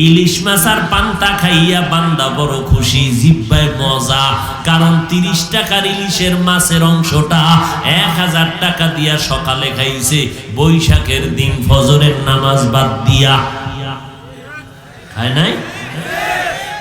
ইলিশ মাছ আর পান্তা খাইয়া বান্দা বড় খুশি, জিব্বায় মজা। কারণ 30 টাকার ইলিশের মাছের অংশটা 1000 টাকা দিয়া সকালে খাইছে, বৈশাখের দিন ফজরের নামাজ বাদ দিয়া। খায় নাই?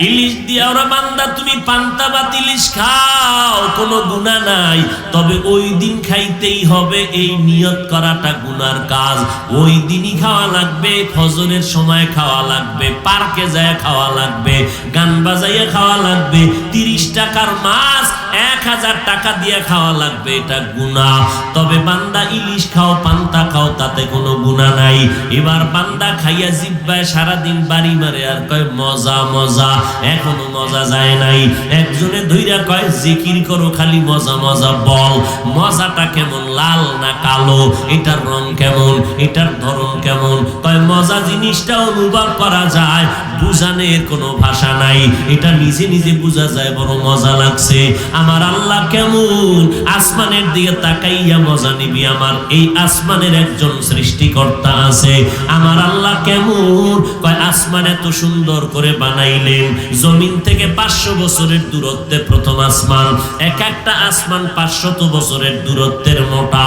ইলিশ দিয়া ওরা বান্দা তুমি পান্তা ভাত ইলিশ খাও, কোনো গুনাহ নাই, তবে ওই দিন খাইতেই হবে, এই নিয়ত করাটা গুনার কাজ। ওই দিনই খাওয়া লাগবে, ফজরের সময় খাওয়া লাগবে, পার্কে যায় খাওয়া লাগবে, গান বাজাইয়া খাওয়া লাগবে। 30 টাকার মাছ 1000 টাকা দিয়ে খাওয়া লাগবে, এটা গুনাহ। তবে বান্দা ইলিশ খাও, পান্তা খাও, তাতে কোনো গুনাহ নাই। এবার বান্দা খাইয়া জিব্বায় সারাদিন বাড়ি মারে আর কয় মজা মজা, এখনো মজা যায় নাই। একজনে ধইরা কয় জিকির করো, খালি মজা মজা বল। মজাটা কেমন, লাল না কালো, এটার রং কেমন, এটার ধরন কেমন? কয় মজা জিনিসটা অনুভব করা যায়, বুঝানোর কোনো ভাষা নাই, এটা নিজে নিজে বোঝা যায়, বড় মজা লাগছে। আমার আল্লাহ কেমন, আসমানের দিকে তাকাইয়া মজা নিবি। আমার এই আসমানের একজন সৃষ্টিকর্তা আছে। আমার আল্লাহ কেমন, কয় আসমান এত সুন্দর করে বানাইলেন, জমিন থেকে 500 বছরের দূরত্বে প্রথম আসমান, এক একটা আসমান 500 বছরের দূরত্বের মোটা।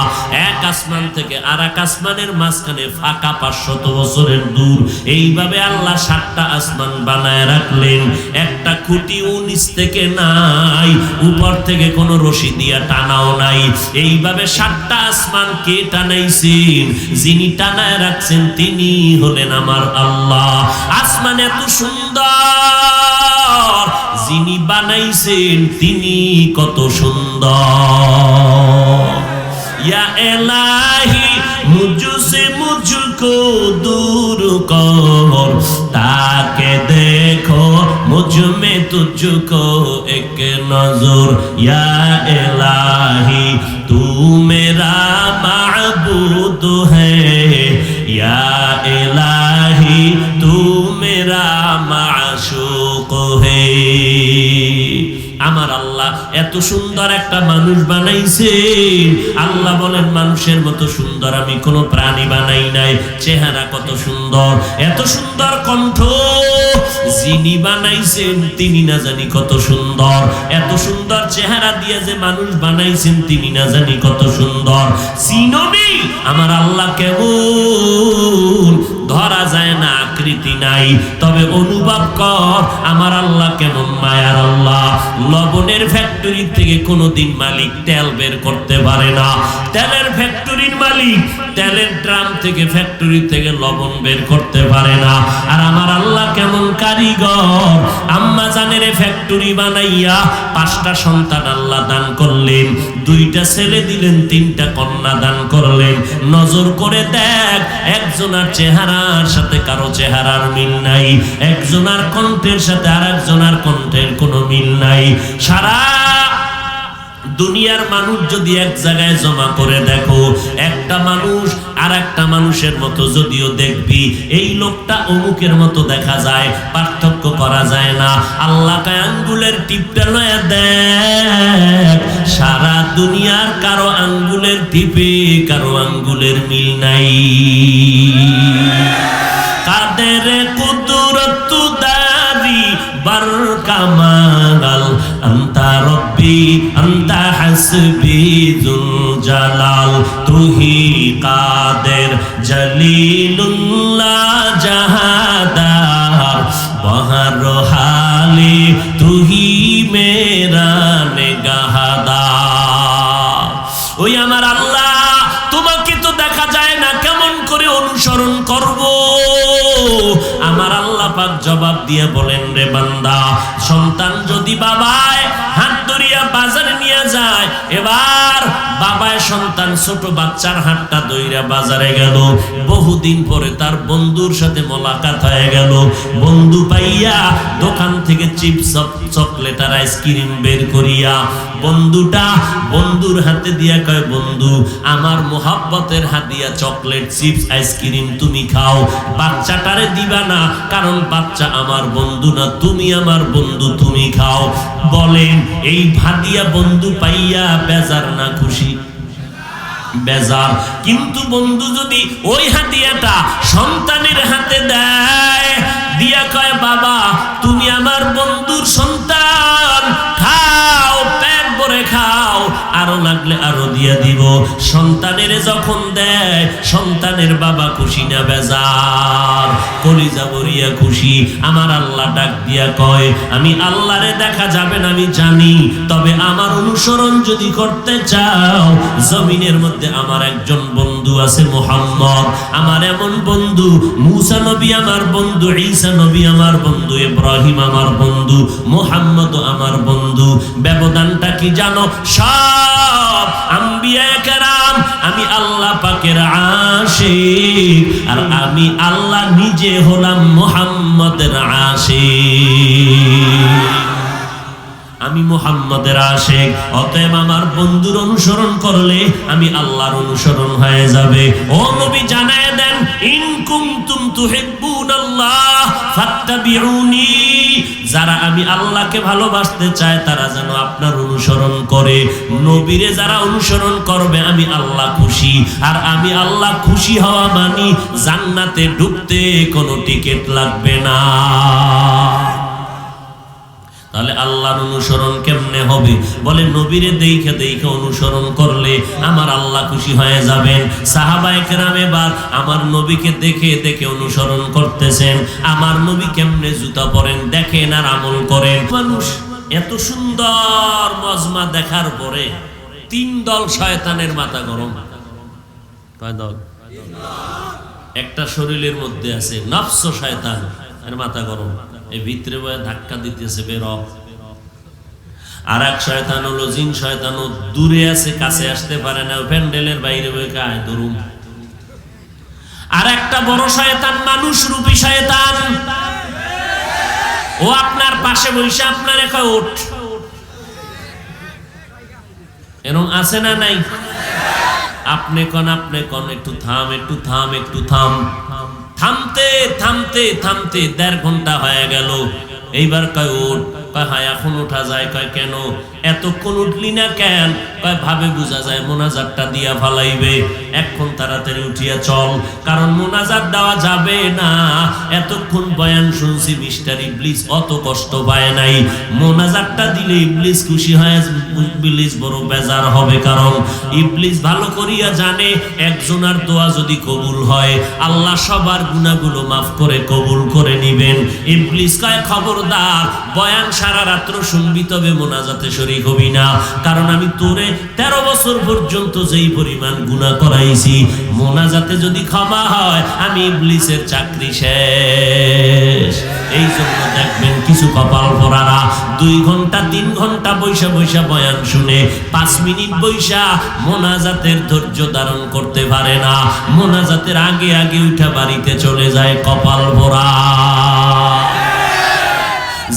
এক আসমান থেকে আর এক আসমানের মাঝখানে ফাঁকা 500 বছরের দূর। এইভাবে আল্লাহ 7টা আসমান বানায় রাখলেন। একটা খুঁটি 19 থেকে নাই, উপর থেকে কোনো রশি দিয়া টানাও নাই। এইভাবে 7টা আসমান কে টানাইছেন? যিনি টানায় রাখছেন তিনি হলেন আমার আল্লাহ। আসমান এত সুন্দর, যিনি বানাইছেন তিনি কত সুন্দর। ইয়া ইলাহি মুঝসে মুঝকো দূর কর, তাকে দেখো মুঝ মে তুঝকো এক নজর। ইয়া ইলাহি তু মেরা মাবুদ হ্যায়, ইয়া ইলাহি তু মেরা মাশুক হ্যায়। আমার আল্লাহ এত সুন্দর একটা মানুষ বানাইছে। আল্লাহ বলেন মানুষের মতো সুন্দর আমি কোনো প্রাণী বানাই নাই। চেহারা কত সুন্দর, এত সুন্দর কণ্ঠ, যিনি বানাইছেন তিনি না জানি কত সুন্দর। এত সুন্দর চেহারা দিয়ে যে মানুষ বানাইছেন তিনি না জানি কত সুন্দর। চিননি আমার আল্লাহ কেমন? ধরা যায় না, আকৃতি নাই, তবে অনুভব কর আমার আল্লাহ কেমন মায়ার আল্লাহ। লবণের ফ্যাক্টরি থেকে কোনোদিন মালিক তেল বের করতে পারে না। তেলের ফ্যাক্টরির মালিক তেলের ড্রাম থেকে, ফ্যাক্টরি থেকে লবণ বের করতে পারে না। আর আমার আল্লাহ কেমন কারিগর। আম্মা জানের ফ্যাক্টরি বানাইয়া 5টা সন্তান আল্লাহ দান করলেন, 2টা ছেলে দিলেন, 3টা কন্যা দান করলেন। নজর করে দেখ, একজনের চেহারার সাথে কারো চেহারার মিল নাই, একজনের কণ্ঠের সাথে আর একজনের কণ্ঠের কোনো মিল নাই। সারা দুনিয়ার মানুষ যদি এক জায়গায় জমা করে দেখো, একটা মানুষ আর একটা মানুষের মতো যদিও দেখবি, এই লোকটা অমুকের মতো দেখা যায়, পার্থক্য করা যায় না। আল্লাহ কায় আঙ্গুলের টিপটা লয়া দেখ, সারা দুনিয়ার কারো আঙ্গুলের টিপে কারো আঙ্গুলের মিল নাই। কাদের কুদরত দারি বার কামাল, আন্তা রব্বি আন্তা হাসবি যুল জালাল, তুহি কাদের জলিলুল্লাহ জাহাদার, বহর হালি তুহি মেরা নেগাহদার। ওই আমার আল্লাহ, তোমাকে তো দেখা যায় না, কেমন করে অনুসরণ করব? আমার আল্লাহ পাক জবাব দিয়ে বলেন, রে বান্দা, সন্তান যদি বাবায় হাত ধরিয়া বাজারে নিয়ে যায়, এবার বাবায় সন্তান ছোট বাচ্চার হাতটা ধইরা বাজারে গেল, বহুদিন পরে তার বন্ধুর সাথে মোলাকাত হয়ে গেল। বন্ধু পাইয়া দোকান থেকে চিপস, চকলেট আর আইসক্রিম বের করিয়া বন্ধুটা বন্ধুর হাতে দিয়া কয়, বন্ধু আমার মোহাব্বতের হাদিয়া চকলেট, চিপস, আইসক্রিম তুমি খাও, বাচ্চাটারে দিবা না, কারণ বাচ্চা আমার বন্ধু না, তুমি আমার বন্ধু, তুমি খাও। বলেন এই হাদিয়া বন্ধু পাইয়া বেজার না খুশি? বেজার। কিন্তু বন্ধু যদি ওই হাদিয়াটা সন্তানের হাতে দেয়, দিয়া কয় বাবা তুমি আমার বন্ধুর সন্তান, খাও পেট ভরে খাও, আরো লাগলে আরো দিয়া দিব। সন্তানের যখন দেয় সন্তানের বাবা খুশি না বেজার, কলিজা ভরিয়া খুশি। আমার আল্লাহ ডাক দিয়া কয় আমি আল্লাহরে দেখা যাবে না আমি জানি, তবে আমার অনুসরণ যদি করতে চাও জমিনের মধ্যে আমার একজন বন্ধু আছে মুহাম্মদ, আমার এমন বন্ধু মুসা নবী আমার বন্ধু, ঈসা নবী আমার বন্ধু, ইব্রাহিম আমার বন্ধু, মুহাম্মদ আমার বন্ধু। ব্যবধানটা কি জানো? সব আম্বিয়া কেরাম আমি আল্লাহ পাকের আশিক, আর আমি আল্লাহ নিজে হলাম মুহাম্মদের আশিক। আমি মুহাম্মদের আশিক, অতএব আমার বন্ধুর অনুসরণ করলে আমি আল্লাহর অনুসরণ হয়ে যাবে। ও নবী জানায় দেন ইন কুনতুম তুহিব্বুনাল্লাহ ফাত্তাবিউনি, যারা আমি আল্লাহকে ভালোবাসতে চায় তারা যেন আপনার অনুসরণ করে। নবীরে যারা অনুসরণ করবে আমি আল্লাহ খুশি, আর আমি আল্লাহ খুশি হওয়া মানি জান্নাতে ঢুকতে কোনো টিকিট লাগবে না। তাহলে আল্লাহর অনুসরণ কেমনে হবে? বলে নবীরে দেখে দেখে অনুসরণ করলে আমার আল্লাহ খুশি হয়ে যাবেন। সাহাবায়ে কেরাম এবার আমার নবীকে দেখে দেখে অনুসরণ করতেছেন। আমার নবী কেমনে জুতা পরেন দেখেন আর আমল করেন। মানুষ এত সুন্দর মজমা দেখার পরে তিন দল শয়তানের মাথা গরম। কয় দল? একটা শরীরের মধ্যে আছে নফস শয়তান, এর মাথা গরম, এই ভিতরে বয়ে ধাক্কা দিতেছে বের। আর এক শয়তান হলো জিন শয়তান, দূরে আছে কাছে আসতে পারে না, প্যান্ডেলের বাইরে বয়ে কায় ধরুম। আর একটা বড় শয়তান মানুষ রূপী শয়তান, ও আপনার পাশে বসে আপনার কয় ওঠ। এরকম আছে না নাই? আপনি কন একটু থাম, একটু থাম, একটু থাম। থামতে থামতে থামতে 1.5 ঘন্টা হয়ে গেল। এইবার কয় ওঠ। কয় হ্যাঁ এখন ওঠা যায়। কয় কেন এতক্ষণ উঠলি না কেন? কয় ভাবে বোঝা যায় মোনাজাতটা দিয়া ফালাইবে, এখন তাড়াতাড়ি উঠিয়া চল, কারণ মোনাজাত দেওয়া যাবে না। এতক্ষণ বয়ান শুনছি, মিস্টার ইবলিস অত কষ্ট পায় নাই, মোনাজাতটা দিলে ইবলিস খুশি হয়, ইবলিস বড় বেজার হবে, কারণ ইবলিস ভালো করিয়া জানে একজনের দোয়া যদি কবুল হয় আল্লাহ সবার গুনাহগুলো মাফ করে কবুল করে নিবেন। ইবলিস কয় খবরদার, বয়ান সারা রাত্র শুনবি তবে মোনাজাতে শরীক হবি না, কারণ আমি তোরে 13 বছর পর্যন্ত যেই পরিমাণ গুনাহ করাইছি, মোনাজাতে যদি ক্ষমা হয় আমি ইবলিসের চাকরি শেষ। এই জন্য দেখবেন কিছু কপাল পরারা 2 ঘন্টা 3 ঘন্টা বৈশা বৈশা বয়ান শুনে 5 মিনিট বৈশা মোনাজাতের ধৈর্য ধারণ করতে পারে না, মোনাজাতের আগে আগে উঠা বাড়িতে চলে যায়, কপাল ভরা।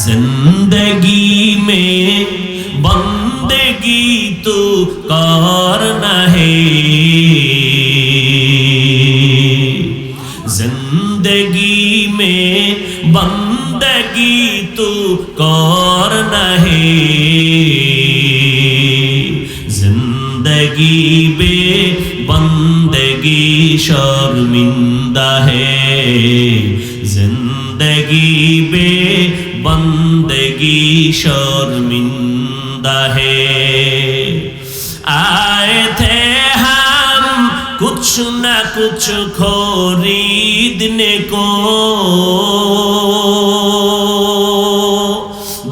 जिंदगी में बंदगी तो करना है, जिंदगी में बंदगी तो करना है, जिंदगी में बंदगी शर्मिंदा है, जिंदगी में बंदगी शर्मिंदा है। आए थे हम कुछ न कुछ खरीदने को,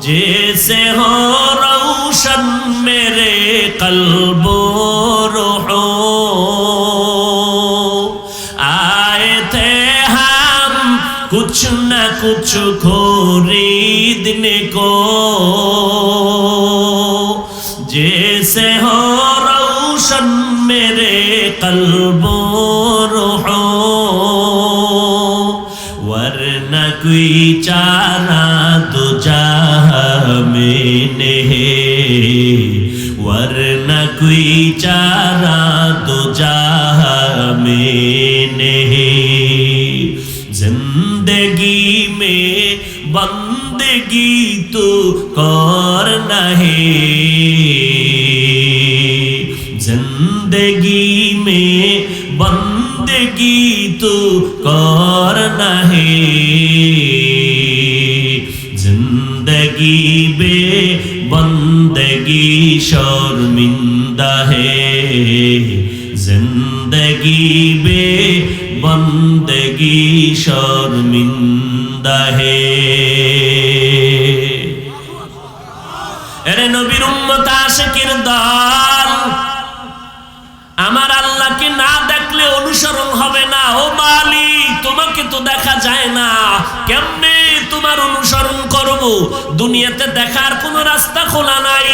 जैसे हो रोशन मेरे कल्बो रूहो। आए थे हम कुछ न कुछ खरीदने को, जैसे हो रोशन मेरे कल्बो रूहो, वरना कोई चारा तो जहां में नहीं, वरना कोई चारा तो जहां में नहीं, जिंदगी में बंदगी तो करना है, जिंदगी में बंदगी तो करना है। जिंदगी बे बंदगी शर्मिंदा है, जिंदगी बे बंदगी शर्मिंदा है। अरे नबीर उम्मत आशिकीर दल, আমার আল্লাহকে না দেখলে অনুসরণ হবে না। ও মালিক, তোমাকে তো দেখা যায় না, কেমনে তোমার অনুসরণ করব? দুনিয়াতে দেখার কোনো রাস্তা খোলা নাই,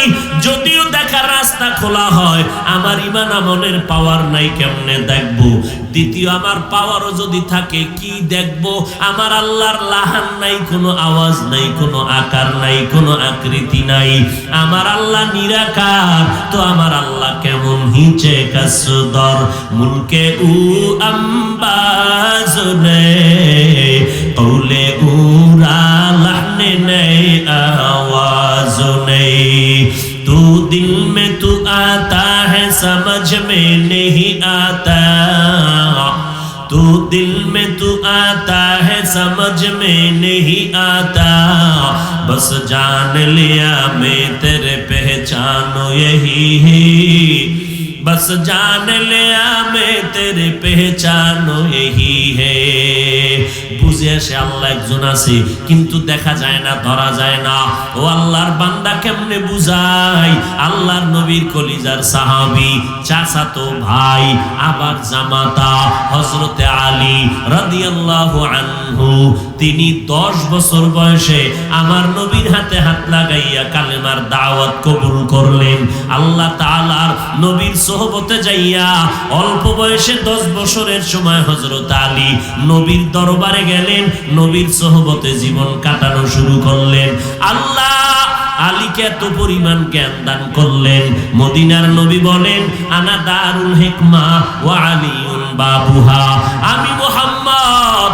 যদিও দেখার রাস্তা খোলা হয় আমার ঈমান আমলের পাওয়ার নাই, কেমনে দেখব? দ্বিতীয়, আমার পাওয়ারও যদি থাকে কি দেখব? আমার আল্লাহর লাহান নাই, কোনো আওয়াজ নাই, কোনো আকার নাই, কোনো আকৃতি নাই। আমার আল্লাহ নিরাকার, তো আমার আল্লাহ কেমন হিচে কাসদর মুলকে উ আম্বাজনে কৌলে উরা লাহনে নেই আওয়াজ নেই। तू दिल में तू आता है समझ में नहीं आता, तू दिल में तू आता है समझ में नहीं आता, बस जान लिया मैं तेरे पहचानो यही है, बस जान लिया मैं तेरे पहचानो यही है। বুঝে আসে আল্লাহ একজন আছে, কিন্তু দেখা যায় না, ধরা যায় না। ও আল্লাহর বান্দা কেমনে বুঝাই? আল্লাহর নবীর কলিজার সাহাবী, চাচাতো ভাই, আবার জামাতা হযরতে আলী রাদিয়াল্লাহু আনহু, তিনি 10 বছর বয়সে আমার নবীর হাতে হাত লাগাইয়া কালেমার দাওয়াত কবুল করলেন। আল্লাহ তাআলার নবীর সোহবতে যাইয়া অল্প বয়সে 10 বছরের সময় হযরত আলী নবীর দরবারে গেলেন, নবীর সোহবতে জীবন কাটানো শুরু করলেন। আল্লাহ আলীকে এত পরিমাণ জ্ঞান দান করলেন, মদিনার নবী বলেন আনা দারুল হিকমা ওয়া আলিউন বাবুহা, আমি মুহাম্মদ,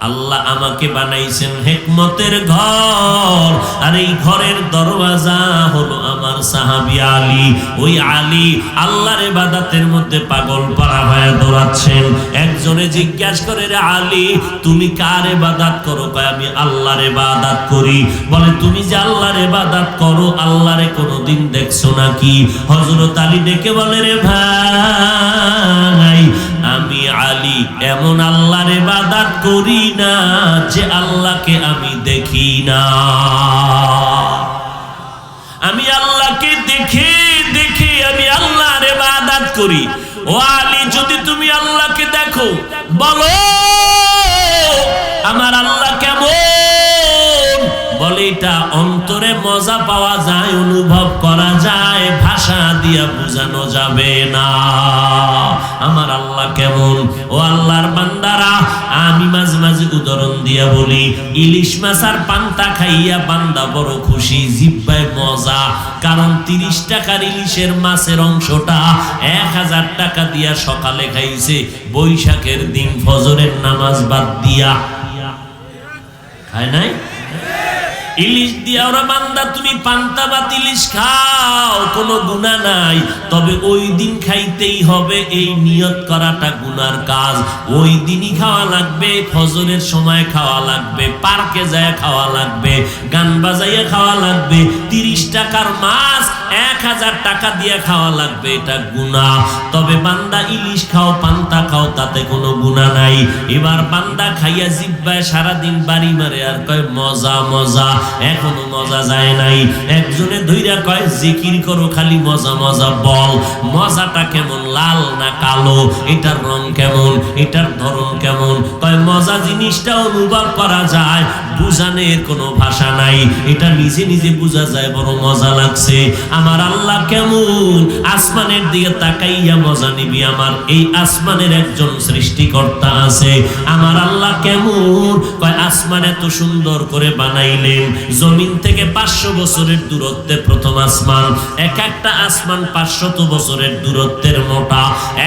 আল্লাহ আমাকে বানাইছেন হিকমতের ঘর, আর এই ঘরের দরওয়াজা হলো আমার সাহাবী আলী। ওই আলী আল্লাহর ইবাদতের মধ্যে পাগল পারা হয়ে দৌড়াচ্ছেন। একজনে জিজ্ঞাসা করে, রে আলী, তুমি কার ইবাদত করো? কয়, আমি আল্লাহর ইবাদত করি। বলে, তুমি যে আল্লাহর ইবাদত করো, আল্লাহরে কোনোদিন দেখছো নাকি? হযরত আলী ডেকে বলে, রে ভাই, আমি আলী এমন আল্লাহর ইবাদত করি না যে আল্লাহকে আমি দেখি না, আমি আল্লাহকে দেখে দেখে আমি আল্লাহর ইবাদত করি। ও আলী, যদি তুমি আল্লাহকে দেখো, বলো আমার আল্লাহ কেমন? বলে, এটা অন্তরে মজা পাওয়া যায়, অনুভব করা যায়, ভাষা দিয়া বোঝানো যাবে না আমার আল্লাহ কেমন। ও আল্লাহর বান্দারা, আমি মাঝে মাঝে উদাহরণ দিয়া বলি, ইলিশ মাছ আর পান্তা খাইয়া বান্দা বড় খুশি, জিব্বায় মজা, কারণ 30 টাকার ইলিশের মাছের অংশটা 1000 টাকা দিয়া সকালে খাইছে, বৈশাখের দিন ফজরের নামাজ বাদ দিয়া। খায় নাই? ইলিশ দিয়া ওরা বান্দা তুমি পান্তা বা ইলিশ খাও, কোনো গুনাহ নাই, তবে ওই দিন খাইতেই হবে, এই নিয়ত করাটা গুনার কাজ। ওই দিনই খাওয়া লাগবে, ফজরের সময় খাওয়া লাগবে, পার্কে যায় খাওয়া লাগবে, গান বাজাইয়া খাওয়া লাগবে। 30 টাকার মাছ 1000 টাকা দিয়ে খাওয়া লাগবে, এটা গুনাহ। তবে বান্দা ইলিশ খাও, পান্তা খাও, তাতে কোনো গুনাহ নাই। এবার বান্দা খাইয়া জিব্বায় সারাদিন বাড়ি মারে আর কয় মজা মজা, এখনো মজা যায় নাই। একজনে ধইরা কয় জিকির করো, খালি মজা মজা বল, মজাটা কেমন, লাল না কালো, এটার রং কেমন, এটার ধরন কেমন? কয় মজা জিনিসটা অনুভব করা যায়, বুঝানোর কোনো ভাষা নাই, এটা নিজে নিজে বোঝা যায়, বড় মজা লাগছে। আমার আল্লাহ কেমন? আসমানের দিকে তাকাইয়া মজা নিবি, আমার এই আসমানের একজন সৃষ্টিকর্তা আছে। আমার আল্লাহ কেমন? কয় আসমান এত সুন্দর করে বানাইলেন, জমিন থেকে 500 বছরের দূরত্বে প্রথম আসমান, এক একটা আসমান 500 বছরের দূরত্বের মোটা,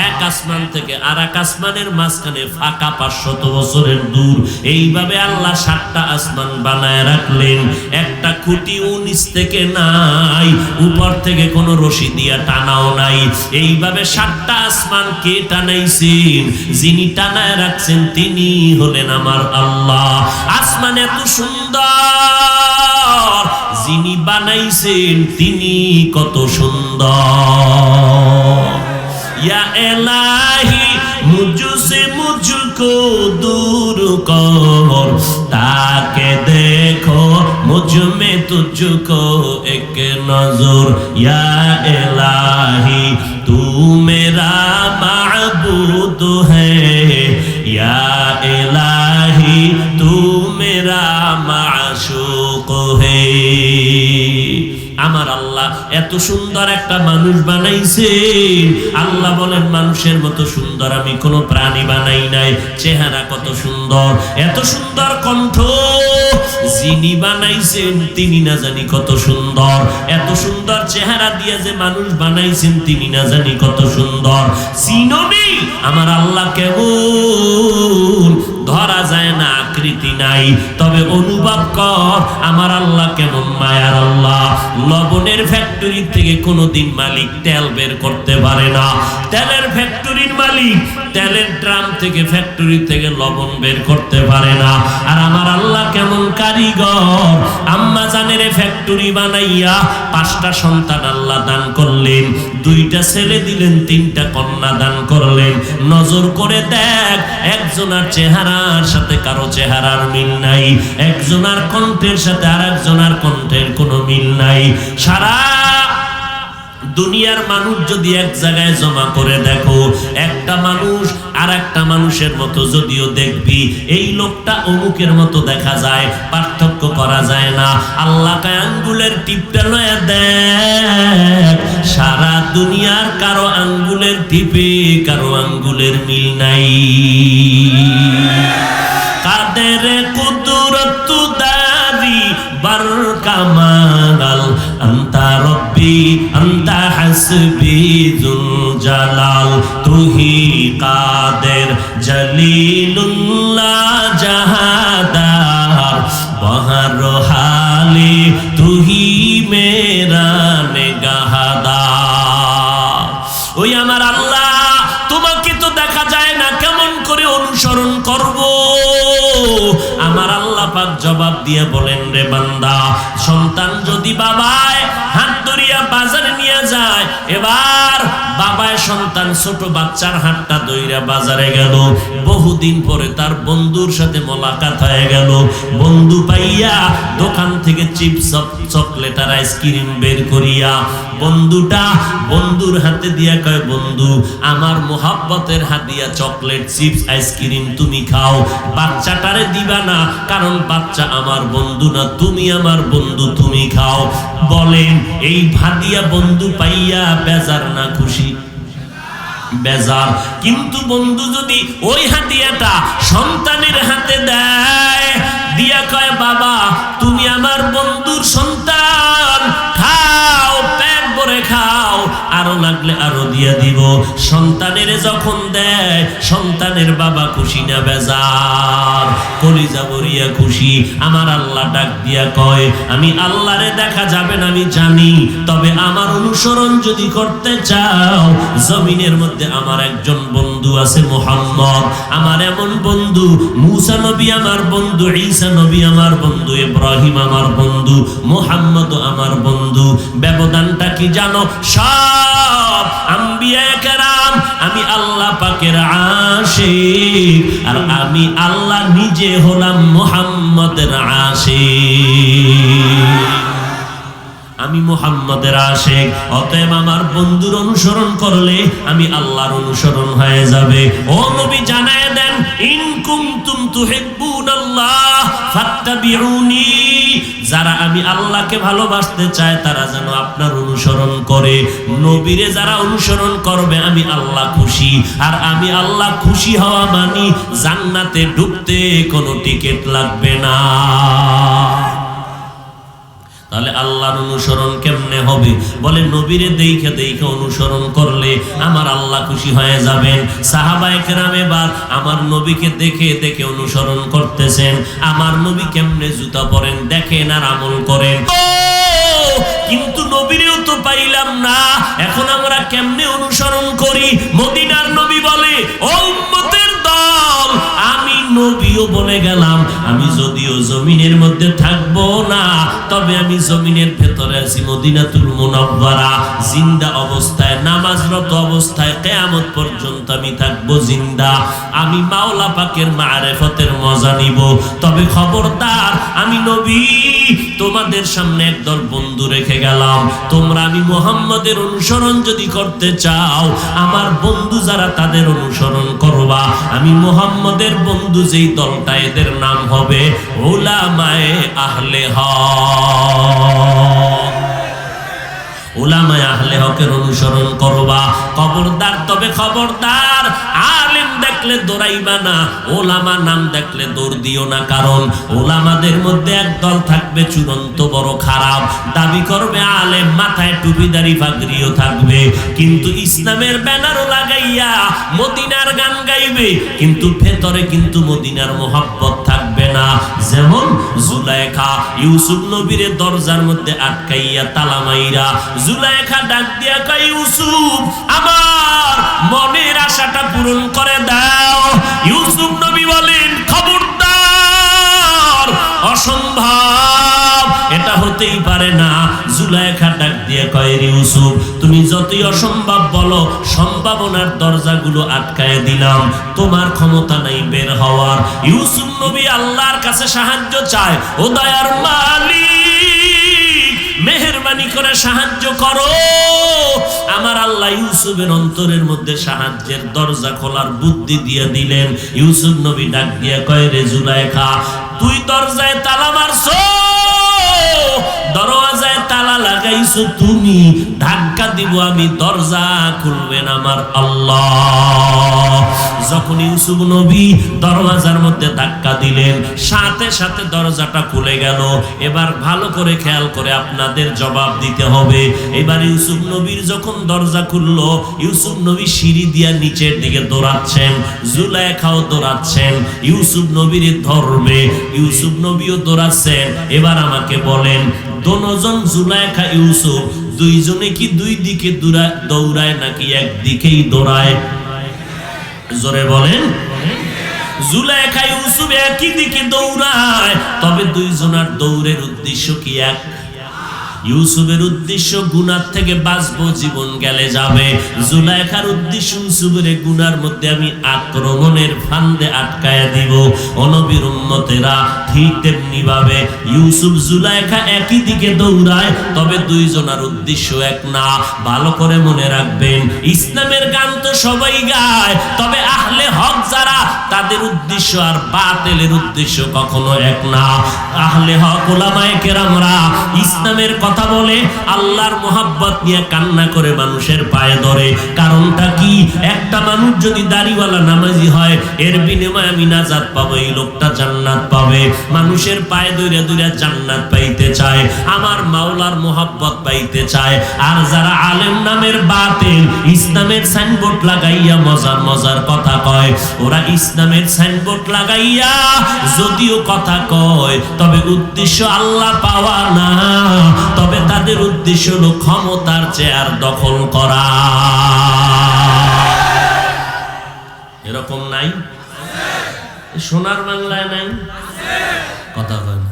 এক আসমান থেকে আর এক আসমানের মাঝখানে ফাঁকা 500 বছরের দূর। এইভাবে আল্লাহ 7টা আসমান বানায় রাখলেন, একটা খুঁটি 19 থেকে নাই, উপর থেকে কোনো রশি দিয়া টানাও নাই। এইভাবে 7টা আসমান কে টানাইছেন? যিনি টানায় রাখছেন তিনি হলেন আমার আল্লাহ। আসমান এত সুন্দর, যিনি বানাইছেন তিনি কত সুন্দর। ইয়া ইলাহি মুঝসে মুঝকো দূর কর, তাকে দেখো মুঝ মে তুঝকো এক নজর। ইয়া ইলাহি তু মেরা মাবুদ হ্যায়, ইয়া ইলাহি তু মেরা মাশুক হ্যায়। আমার আল্লাহ এত সুন্দর একটা মানুষ বানাইছে। আল্লাহ বলেন মানুষের মতো সুন্দর আমি কোনো প্রাণী বানাই নাই। চেহারা কত সুন্দর, এত সুন্দর কণ্ঠ, যিনি বানাইছেন তিনি না জানি কত সুন্দর। এত সুন্দর চেহারা দিয়ে যে মানুষ বানাইছেন তিনি না জানি কত সুন্দর। চিননি আমার আল্লাহ কেমন? ধরা যায় না, আকৃতি নাই, তবে অনুভব কর আমার আল্লাহ কেমন মায়ার আল্লাহ। লবণের ফ্যাক্টরি থেকে কোনোদিন মালিক তেল বের করতে পারে না। তেলের ফ্যাক্টরির মালিক তেলের ড্রাম থেকে ফ্যাক্টরি থেকে লবণ বের করতে পারে না। আর আমার আল্লাহ কেমন কারিগর। আম্মা জানের ফ্যাক্টরি বানাইয়া 5টা সন্তান আল্লাহ দান করলেন, 2টা ছেলে দিলেন, 3টা কন্যা দান করলেন। নজর করে দেখ একজনের চেহারার সাথে কারো চেহারার মিল নাই, একজনের কণ্ঠের সাথে আরেকজনের কণ্ঠের কোনো মিল নাই। সারা দুনিয়ার মানুষ যদি এক জায়গায় জমা করে দেখো, একটা মানুষ আর একটা মানুষের মতো যদিও দেখবি এই লোকটা অমুকের মতো দেখা যায়, পার্থক্য করা যায় না। আল্লাহকে আঙ্গুলের টিপটা লয়ে দেখ, সারা দুনিয়ার কারো আঙ্গুলের টিপে কারো আঙ্গুলের মিল নাই। কাদের কুদরত দারি বার কামাল, আন্তা রব্বি আন্তা হাসবি যুল জালাল, তুহি কাদের জলিলুল্লাহ জাহাদার, বহর হালে তুহি মেরা নেগাহদার। ওই আমার আল্লাহ, তোমাকে তো দেখা যায় না, কেমন করে অনুসরণ করব? আমার আল্লাহ পাক জবাব দিয়ে বলেন, রে বান্দা, সন্তান যদি বাবায় হাত ধরিয়া বাজারে নিয়ে যায়, এবার বাবায় সন্তান ছোট বাচ্চার হাতটা ধইরা বাজারে গেল, বহুদিন পরে তার বন্ধুর সাথে মোলাকাত হয়ে গেল। বন্ধু পাইয়া দোকান থেকে চিপস চকলেট আর আইসক্রিম বের করিয়া বন্ধুটা বন্ধুর হাতে দিয়া কয়, বন্ধু আমার মোহাব্বতের হাতিয়া চকলেট চিপস আইসক্রিম তুমি খাও, বাচ্চাটারে দিবা না, কারণ বাচ্চা আমার বন্ধু না, তুমি আমার বন্ধু, তুমি খাও। বলেন এই ভাদিয়া বন্ধু পাইয়া বেজার না খুশি? বেজার। কিন্তু বন্ধু যদি ওই হাদিয়াটা সন্তানের হাতে দেয়, দিয়া কয়, বাবা তুমি আমার বন্ধুর সন্তান, খাও, পেট ভরে খাও, আরো লাগলে আরো দিয়া দিব। সন্তানের যখন দেয়, সন্তানের বাবা খুশি না বেজার? কলিজা ভরিয়া খুশি। আমার আল্লাহ ডাক দিয়া কয়, আমি আল্লাহরে দেখা যাবে না আমি জানি, তবে আমার অনুসরণ যদি করতে চাও, জমিনের মধ্যে আমার একজন বন্ধু আছে মুহাম্মদ। আমার এমন বন্ধু, মুসা নবী আমার বন্ধু, ঈসা নবী আমার বন্ধু, ইব্রাহিম আমার বন্ধু, মুহাম্মদ আমার বন্ধু। ব্যবধানটা কি জানো? সব আম্বিয়া কেরাম আমি আল্লাহ পাকের আশিক, আর আমি আল্লাহ নিজে হলাম মুহাম্মদের আশিক। আমি মুহাম্মদের আশিক, অতএব আমার বন্ধুর অনুসরণ করলে আমি আল্লাহর অনুসরণ হয়ে যাবে। ও নবী জানায় দেন, ইন কুনতুম তুহিব্বুনাল্লাহ ফাত্তাবিউনি, যারা আমি আল্লাহকে ভালোবাসতে চায় তারা যেন আপনার অনুসরণ করে। নবীরে যারা অনুসরণ করবে আমি আল্লাহ খুশি, আর আমি আল্লাহ খুশি হওয়া মানি জান্নাতে ঢুকতে কোনো টিকিট লাগবে না। তাহলে আল্লাহর অনুসরণ কেমনে হবে? বলে নবীরে দেখে দেখে অনুসরণ করলে আমার আল্লাহ খুশি হয়ে যাবেন। সাহাবায়ে কেরাম এবার আমার নবীকে দেখে দেখে অনুসরণ করতেছেন। আমার নবী কেমনে জুতা পরেন দেখেন আর আমল করেন। কিন্তু নবীরেও তো পাইলাম না, এখন আমরা কেমনে অনুসরণ করি? মদিনার নবী বলে, ও উম্মতের দল, আমি নবীও বলে গেলাম, আমি যদিও জমিনের মধ্যে থাকবো না, তবে আমি জমিনের ভেতরে আছি মদিনাতুল মুনাওয়ারা, জিন্দা অবস্থায়, নামাজরত অবস্থায় কিয়ামত পর্যন্ত আমি থাকবো জিন্দা। আমি মাওলা পাকের মারিফতের মজা নিব। তবে খবরদার, আমি নবী তোমাদের সামনে একদল বন্ধু রেখে গেলাম। তোমরা আমি মুহাম্মদের অনুসরণ যদি করতে চাও, আমার বন্ধু যারা তাদের অনুসরণ করবা। আমি মুহাম্মদের বন্ধু যেই দলটা, এদের নাম হবে উলামায়ে আহলে হক। উলামায়ে আহলে হকের অনুসরণ করবা। খবরদার, তবে খবরদার, আলেম দেখলে দৌড়াইবা না, ওলামা নাম দেখলে দৌড় দিও না। কারণ ওলামাদের মধ্যে একদল থাকবে চূড়ান্ত বড় খারাপ, দাবি করবে আলেম, মাথায় টুপিদারি পাগড়িও থাকবে, কিন্তু ইসলামের ব্যানারও লাগাইয়া মদিনার গান গাইবে, কিন্তু ভেতরে কিন্তু মদিনার মোহাব্বত থাকবে না। যেমন জুলাইখা ইউসুফ নবীর দরজার মধ্যে আটকাইয়া তালা মাইরা, জুলাইখা ডাক দিয়া কয়, ইউসুফ আমার মনের আশাটা পূরণ করে দাও। ইউসুফ নবী বলেন, খবরদার, অসম্ভব, এটা হতেই পারে না। জুলাইখা ডাক দিয়ে কয়, ইউসুফ তুমি যতই অসম্ভব বলো, সম্ভাবনার দরজাগুলো আটকায় দিলাম, তোমার ক্ষমতা নাই বের হওয়ার। ইউসুফ নবী আল্লাহর কাছে সাহায্য চায়, ও দয়ার মালিক, মেহেরবানি করে সাহায্য করো। আমার আল্লাহ ইউসুফের অন্তরের মধ্যে সাহায্যের দরজা খোলার বুদ্ধি দিয়ে দিলেন। ইউসুফ নবী ডাক দিয়ে কয়, রে জুলাইখা, তুই দরজায় তালা মারছো, দরওয়াজায় তালা লাগাইছো তুমি, ধাক্কা দিব আমি, দরজা খুলবেন আমার আল্লাহ। যখন ইউসুফ নবী দরওয়াজার মধ্যে ধাক্কা দিলেন, সাথে সাথে দরজাটা খুলে গেল। এবার ভালো করে খেয়াল করে আপনাদের জবাব দিতে হবে। এবার ইউসুফ নবীর যখন দরজা খুললো, ইউসুফ নবী সিঁড়ি দিয়া নিচের দিকে দৌড়াচ্ছেন, জুলাইখাও দৌড়াচ্ছেন, ইউসুফ নবীর ধরবে, ইউসুফ নবীও দৌড়াচ্ছেন। এবার আমাকে বলেন, দোনোজন জুলাইখা ইউসুফ দুইজনে কি দুই দিকে দৌড়ায় নাকি একদিকেই দৌড়ায়? জোরে বলেন। জুলাইখা ইউসুফ একই দিকে দৌড়ায়, তবে দুইজনের দৌড়ের উদ্দেশ্য কি এক? ইউসুফের উদ্দেশ্য গুনার থেকে বাঁচবো, জীবন গেলে যাবে। জুলাইখার উদ্দেশ্য ইউসুফের গুনার মধ্যে আমি আক্রমণের ফান্দে আটকায়া দিব। ও নবীর উম্মতেরা, ঠিক তেমনি ভাবে ইউসুফ জুলাইখা একই দিকে দৌড়ায়, তবে দুইজনের উদ্দেশ্য এক না। ভালো করে মনে রাখবেন, ইসলামের গান তো সবাই গায়, তবে আহলে হক যারা, তাদের উদ্দেশ্য আর বাতিলের উদ্দেশ্য কখনো এক না। আহলে হক উলামায়ে কেরামরা ইসলামের কথা বলে, আল্লাহর মোহাব্বত নিয়ে কান্না করে মানুষের পায়ে ধরে। কারণটা কি? একটা মানুষ যদি দাড়িওয়ালা নামাজি হয়, এর বিনিময়ে আমি নাজাত পাবো, এই লোকটা জান্নাত পাবে। মানুষের পায়ে ধরে ধরে জান্নাত পাইতে চায়, আমার মাওলার মোহাব্বত পাইতে চায়। আর যারা আলেম নামের বাতিল, ইসলামের সাইনবোর্ড লাগাইয়া মজার মজার কথা কয়, ওরা ইসলামের সাইনবোর্ড লাগাইয়া যদিও কথা কয়, তবে উদ্দেশ্য আল্লাহ পাওয়া না, তবে তাদের উদ্দেশ্য হলো ক্ষমতার চেয়ার দখল করা। এরকম নাই? সোনার বাংলায় নাই? কথা হয় না?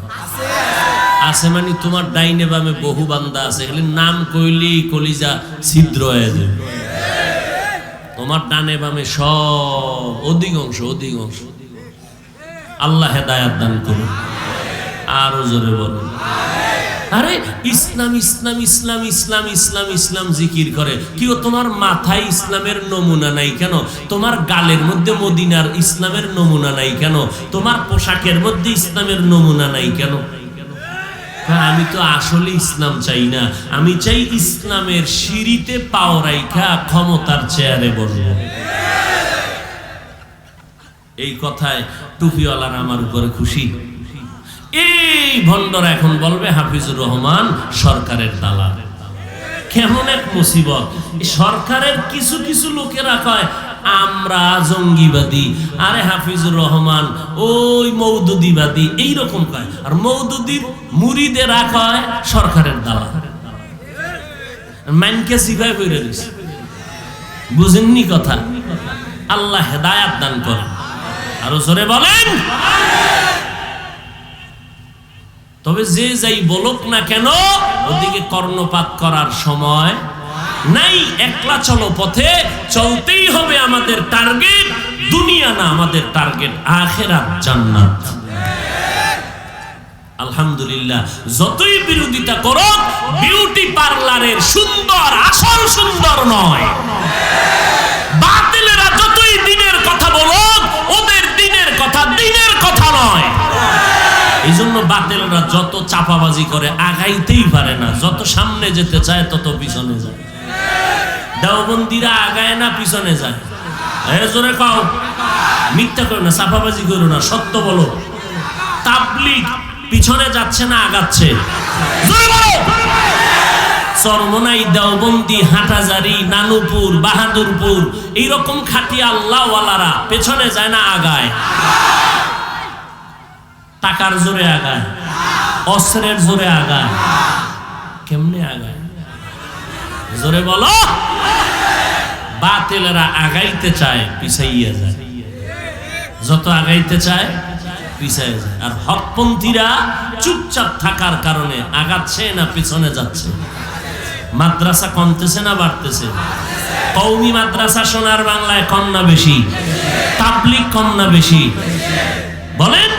আছে মানে তোমার ডাইনে বামে বহু বান্দা আছে, এগুলি নাম কইলি কলিজা ছিদ্র হয়ে যাবে। তোমার ডানে বামে সব অধিকাংশ আল্লাহ হেদায়াত দান করুন। আরো জোরে বলুন। আরে ইসলাম ইসলাম ইসলাম ইসলাম ইসলাম ইসলাম জিকির করে, কিও তোমার মাথায় ইসলামের নমুনা নাই কেন? তোমার গালের মধ্যে মদিনার ইসলামের নমুনা নাই কেন? তোমার পোশাকের মধ্যে ইসলামের নমুনা নাই কেন? আমি তো আসলে ইসলাম চাই না, আমি চাই ইসলামের সিঁড়িতে পাও রাইখা ক্ষমতার চেয়ারে বসবো। এই কথায় টুপিওয়ালারা আমার উপরে খুশি। এই ভণ্ডরা এখন বলবে হাফিজুর রহমান সরকারের দালাল। কেমন এক মুসিবত! সরকারের কিছু কিছু লোকেরা কয় আমরা জঙ্গিবাদী, আরে হাফিজুর রহমান ওই মওদুদিবাদী, এইরকম কয়। আর মওদুদির মুরিদেরা কয় সরকারের দালাল। মানকে সিফাই করে দিছে, বুঝেননি কথা? আল্লাহ হেদায়াত দান করেন। আরো জোরে বলেন। তবে যে যাই বলুক না কেন ওদিকে কর্ণপাত করার সময় নাই। একলা চলো পথে, চলতেই হবে। আমাদের টার্গেট দুনিয়া না, আমাদের টার্গেট আখিরাত, জান্নাত। আলহামদুলিল্লাহ, যতই বিরোধিতা করো, বিউটি পার্লারের সুন্দর আসল সুন্দর নয়। বাতিলেরা যতই দিনের কথা বলো, ওদের দিনের কথা দিনের কথা নয়। এই জন্য বাতিলরা যত চাপাবাজি করে আগাইতেই পারে না, যত সামনে যেতে চায় তত পিছনে যায়। দেওবন্দিরা আগায় না পিছনে যায়। জোরে কও, মিথ্যা করো না, চাপাবাজি করো না, সত্য বলো। তাবলীগ পিছনে যাচ্ছে না আগাচ্ছে? জোরে বলো। চরমনাই, দেওবন্দি, হাটাজারি, নানুপুর, বাহাদুরপুর এইরকম খাঁটি আল্লাহওয়ালারা পেছনে যায় না আগায়? টাকার জোরে আগায়, অস্ত্রের জোরে আগায়। কেমনে আগায়? জোরে বলো। বাতিলেরা আগাইতে চায়, পিছাইয়া যায়। যত আগাইতে চায় পিছাইয়া যায়। আর হকপন্থীরা চুপচাপ থাকার কারণে আগাচ্ছে না পিছনে যাচ্ছে। মাদ্রাসা কমতেছে না বাড়তেছে? কওমি মাদ্রাসা সোনার বাংলায় কম না বেশি? তাবলীগ কম না বেশি? বলেন।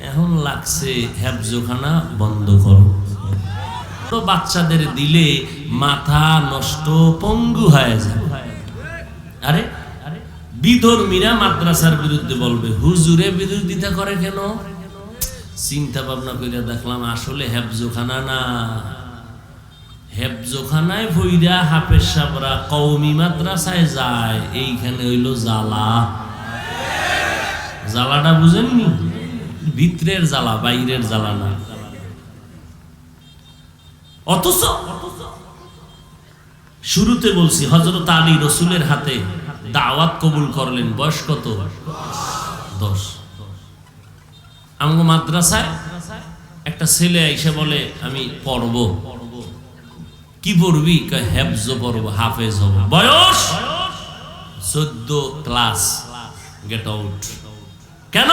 এখন লাগছে হেফজখানা বন্ধ করো। তো বাচ্চাদের দিলে মাথা নষ্ট, পঙ্গু হয়ে যায়। আরে বিধর্মীরা মাদ্রাসার বিরুদ্ধে বলবে, হুজুরে বিরোধিতা করে কেন? চিন্তা ভাবনা করে দেখলাম আসলে হেফজখানা না। হেফজখানায় ভইরা হাফেজ সাহেবরা কওমি মাদ্রাসায় যায়, এইখানে হইল জ্বালা। জ্বালাটা বুঝেননি? ভিতরের জ্বালা, বাইরের জ্বালা না। অথচ শুরুতে বলছি হযরত আলী রাসূলের হাতে দাওয়াত কবুল করলেন, বয়স কত? 10। আমগো মাদ্রাসায় একটা ছেলে এসে বলে আমি পড়ব। কি পড়বি? কয় হেফজ পড়ব, হাফেজ হব। বয়স 14 ক্লাস। Get out. কেন?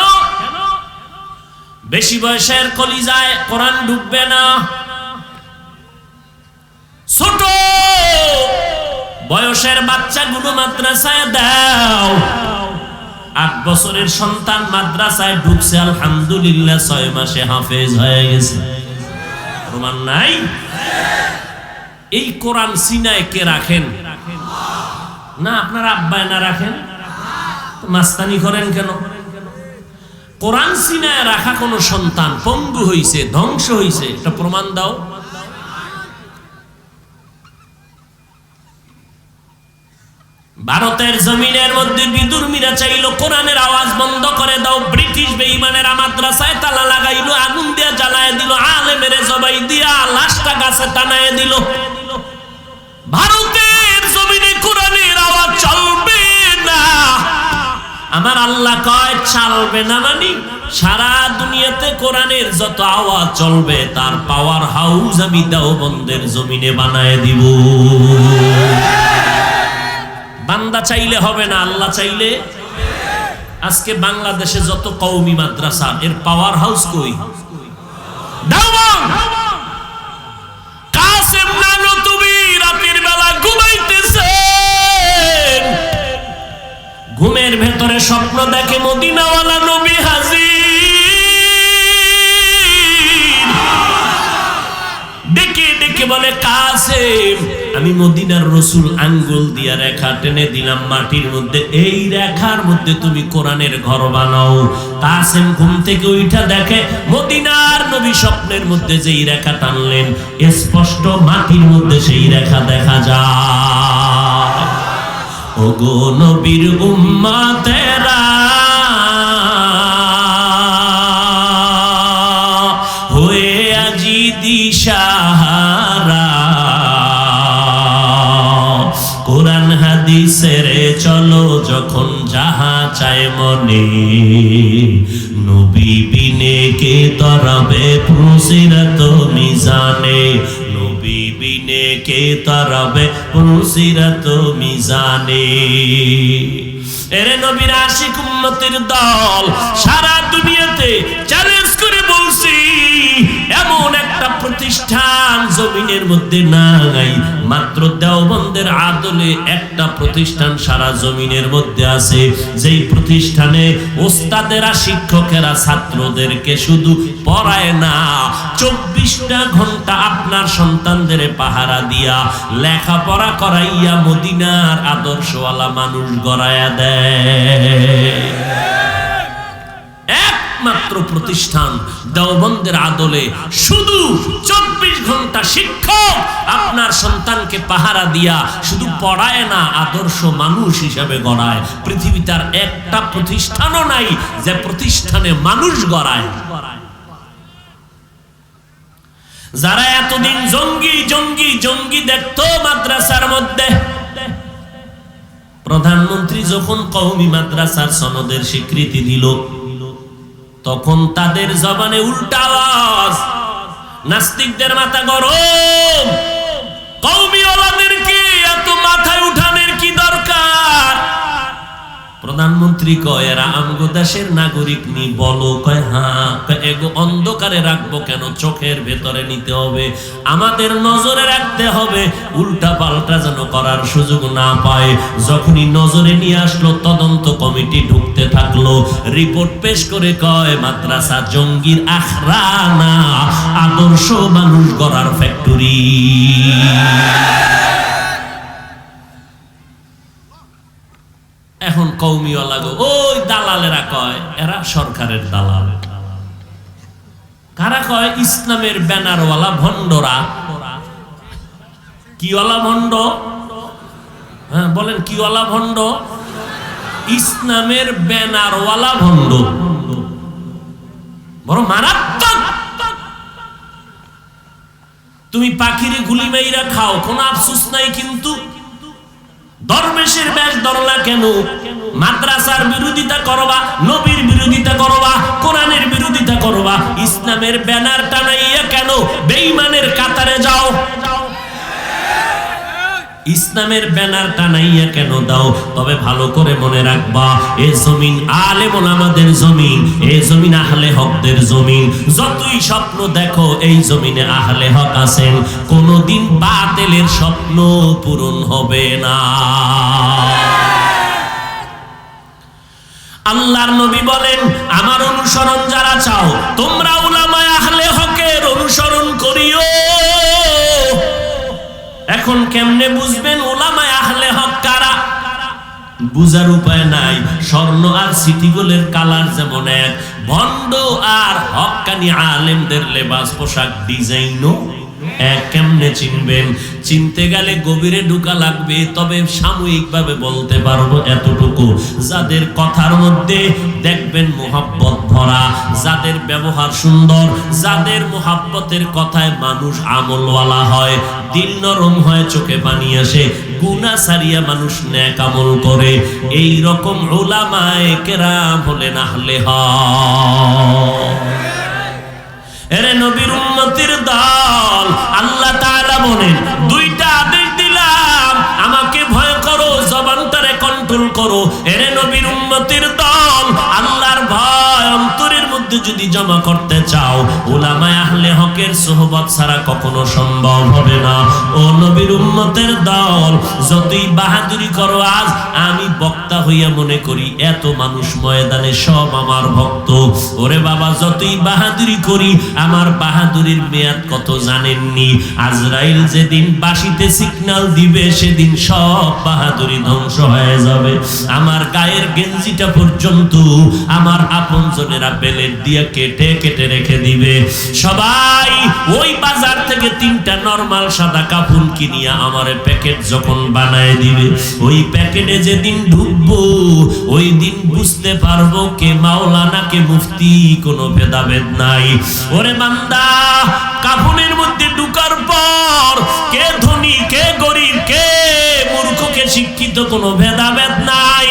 বেশি বয়সের কলিজায় কোরআন ঢুকবে না। ছোট বয়সের বাচ্চাগুলো মাদ্রাসায় দাও। 8 বছরের সন্তান মাদ্রাসায় ঢুকছে, আলহামদুলিল্লাহ 6 মাসে হাফেজ হয়ে গেছে। প্রমাণ নাই? এই কোরআন সিনায় কে রাখেন? না আপনার আব্বায় না রাখেন? মাস্তানি করেন কেন? কোরআন সিনায় রাখা কোন সন্তান পঙ্গু হইছে, ধ্বংস হইছে, এটা প্রমাণ দাও। ভারতের জমিনের মধ্যে বিদুর্মীরা চাইলো কোরআনের আওয়াজ বন্ধ করে দাও। ব্রিটিশ বেঈমানেরা মাদ্রাসায় তালা লাগাইলো, আগুন দিয়া জ্বালায় দিল, আলেমেরে জবাই দিয়া লাশটা গাছে টানায় দিল। ভারতের জমিনে কোরআনের আওয়াজ চলবে না। আমার আল্লাহ কয় চলবে না মানে সারা দুনিয়াতে কোরআনের যত আওয়াজ চলবে তার পাওয়ার হাউস আমি দেওবন্দের জমিনে বানায় দিব। বান্দা চাইলে হবে না, আল্লাহ চাইলে। আজকে বাংলাদেশে যত কওমি মাদ্রাসা, এর পাওয়ার হাউস কই? দেওবন্দ। কাসেম নানতুবি রাতের বেলা ঘুমাইতেছেন, ঘুমের ভেতরে স্বপ্ন দেখে মদিনাওয়ালা নবী হাজির। ডেকে ডেকে বলে কাসেম আমি মদিনার রসুল আঙ্গুল দিয়া রেখা টেনে দিলাম মাটির মধ্যে, এই রেখার মধ্যে তুমি কোরআনের ঘর বানাও। কাসেম ঘুম থেকে উঠা দেখে মদিনার নবী স্বপ্নের মধ্যে যেই রেখা টানলেন স্পষ্ট মাটির মধ্যে সেই রেখা দেখা যায়। ওগো নবীর উম্মতেরা হয়ে আজি দিশাহারা, কোরআন হাদিসের চলো যখন যাহা চায় মনে, নবী বিনে কে তরাবে পুসিরাত মিজানে, নবী বিনে কে তরাবে পুসিরাত মিজানে। এরে নবীর আশিক উম্মতের দল সারা দুনিয়াতে চ্যালেঞ্জ করে বলছি প্রতিষ্ঠান জমিনের মধ্যে নাই, মাত্র দেওবন্দের আদলে একটা প্রতিষ্ঠান সারা জমিনের মধ্যে আছে, যেই প্রতিষ্ঠানে ওস্তাদেরা শিক্ষকেরা ছাত্রদেরকে শুধু পড়ায় না, 24টা ঘন্টা আপনার সন্তানদের পাহারা দিয়া লেখাপড়া করাইয়া মদিনার আদর্শওয়ালা মানুষ গড়ায়া দেয়। একমাত্র প্রতিষ্ঠান দেওবন্দের আদলে শুধু 24 ঘন্টা শিক্ষক আপনার সন্তানকে পাহারা দিয়া শুধু পড়ায় না, আদর্শ মানুষ হিসেবে গড়ায়। পৃথিবীতে আর একটা প্রতিষ্ঠানও নাই যে প্রতিষ্ঠানে মানুষ গড়ায়। যারা এতদিন জঙ্গি জঙ্গি জঙ্গি দেখতো মাদ্রাসার মধ্যে, প্রধানমন্ত্রী যখন কওমি মাদ্রাসার সনদের স্বীকৃতি দিল, তখন তাদের জবানে উল্টা আওয়াজ, নাস্তিকদের মাথা গরম, কওমিওয়ালাদেরকে এত মাথায় উঠানোর কি দরকার? প্রধানমন্ত্রী কয় এরা আমগো দেশের নাগরিক নি, বলো? কয় হ্যাঁ। এগো অন্ধকারে রাখবো কেন? চোখের ভেতরে নিতে হবে, আমাদের নজরে রাখতে হবে, উল্টা পাল্টা যেন করার সুযোগ না পায়। যখনই নজরে নিয়ে আসলো, তদন্ত কমিটি ঢুকতে থাকলো, রিপোর্ট পেশ করে কয় মাদ্রাসা জঙ্গির আখড়া না, আদর্শ মানুষ গড়ার ফ্যাক্টরি। এখন কওমিওয়ালা গো, ওই দালালেরা কয় এরা সরকারের দালাল। কারা কয়? ইসলামের ব্যানারওয়ালা ভণ্ডরা। কিওয়ালা ভণ্ড? হ্যাঁ বলেন, কিওয়ালা ভণ্ড? ইসলামের ব্যানারওয়ালা ভণ্ড, বড় মারাত্মক। তুমি পাখিরে গুলি মাইরা খাও, কোনো আফসোস নাই, কিন্তু দরবেশের বেশ ধরলা কেন? মাদ্রাসার বিরোধিতা করবা, নবীর বিরোধিতা করবা, কোরআনের বিরোধিতা করবা, ইসলামের ব্যানার টানাইয়া কেন বেঈমানের কাতারে যাও? ইসলামের ব্যানার টানাইয়া কেন দাও? তবে ভালো করে মনে রাখবা, এই জমিন আলেম ওলামাদের জমিন, এই জমিন আহলে হকদের জমিন। যতই স্বপ্ন দেখো, এই জমিনে আহলে হক আছেন, কোনদিন বাতিলের স্বপ্ন পূরণ হবে না। আল্লাহর নবী বলেন, আমার অনুসরণ যারা চাও, তোমরা উলামায়ে আহলে হকের অনুসরণ করিও। এখন কেমনে বুঝবেন উলামায়ে আহলে হক কারা? বুঝার উপায় নাই। স্বর্ণ আর সিটি গোল্ডের কালার যেমন এক, ভণ্ড আর হক্কানি আলেমদের লেবাস পোশাক ডিজাইনও এক। কেমনে চিনবেন? চিনতে গেলে গভীরে ঢুকা লাগবে। তবে সাময়িকভাবে বলতে পারবো এতটুকু, যাদের কথার মধ্যে দেখবেন মুহাব্বত ভরা, যাদের ব্যবহার সুন্দর, যাদের মুহাব্বতের কথায় মানুষ আমলওয়ালা হয়, দিল নরম হয়, চোখে পানি আসে, গুনাহ সারিয়া মানুষ নেক আমল করে, এই রকম উলামায়ে কেরাম হলেন আহলে হক। এরে নবীর উম্মতের দল, আল্লাহ তাআলা বলেন, দুইটা আদেশ দিলাম, আমাকে ভয় করো, জবানটারে কন্ট্রোল করো। এরে নবীর উম্মতের দল, আল্লাহর ভয় অন্তরের মধ্যে যদি জমা করতে চাও, উলামায়ে আহলে হকের সোহবত ছাড়া কখনো সম্ভব হবে না। ও নবীর উম্মতের দল, যতই বাহাদুরি করো, আজ আমি বক্তা হইয়া মনে করি এত মানুষ ময়দানে সব আমার ভক্ত। ওরে বাবা, যতই বাহাদুরি করি, আমার বাহাদুরির মেয়াদ কত জানেননি? আজরাইল যেদিন বাঁশিতে সিগন্যাল দিবে, সেদিন সব বাহাদুরি ধ্বংস হয়ে যাবে। আমার গায়ের গেঞ্জিটা পর্যন্ত আমার আপনজনেরা বেলেট দিয়ে কেটে কেটে রেখে দিবে। সবাই ওই বাজার থেকে 3টা নরমাল সাদা কাপড় কিনিয়া আমার প্যাকেট যখন বানায় দিবে, ওই প্যাকেটে যেদিন ঢুকবো, ওই দিন বুঝতে পারবো কে মাওলানা কে মুফতি, কোনো ভেদাভেদ নাই। ওরে বান্দা, কাফনের মধ্যে ঢুকার পর কে ধনী কে গরিব, কে মূর্খ কে শিক্ষিত, কোনো ভেদাভেদ নাই।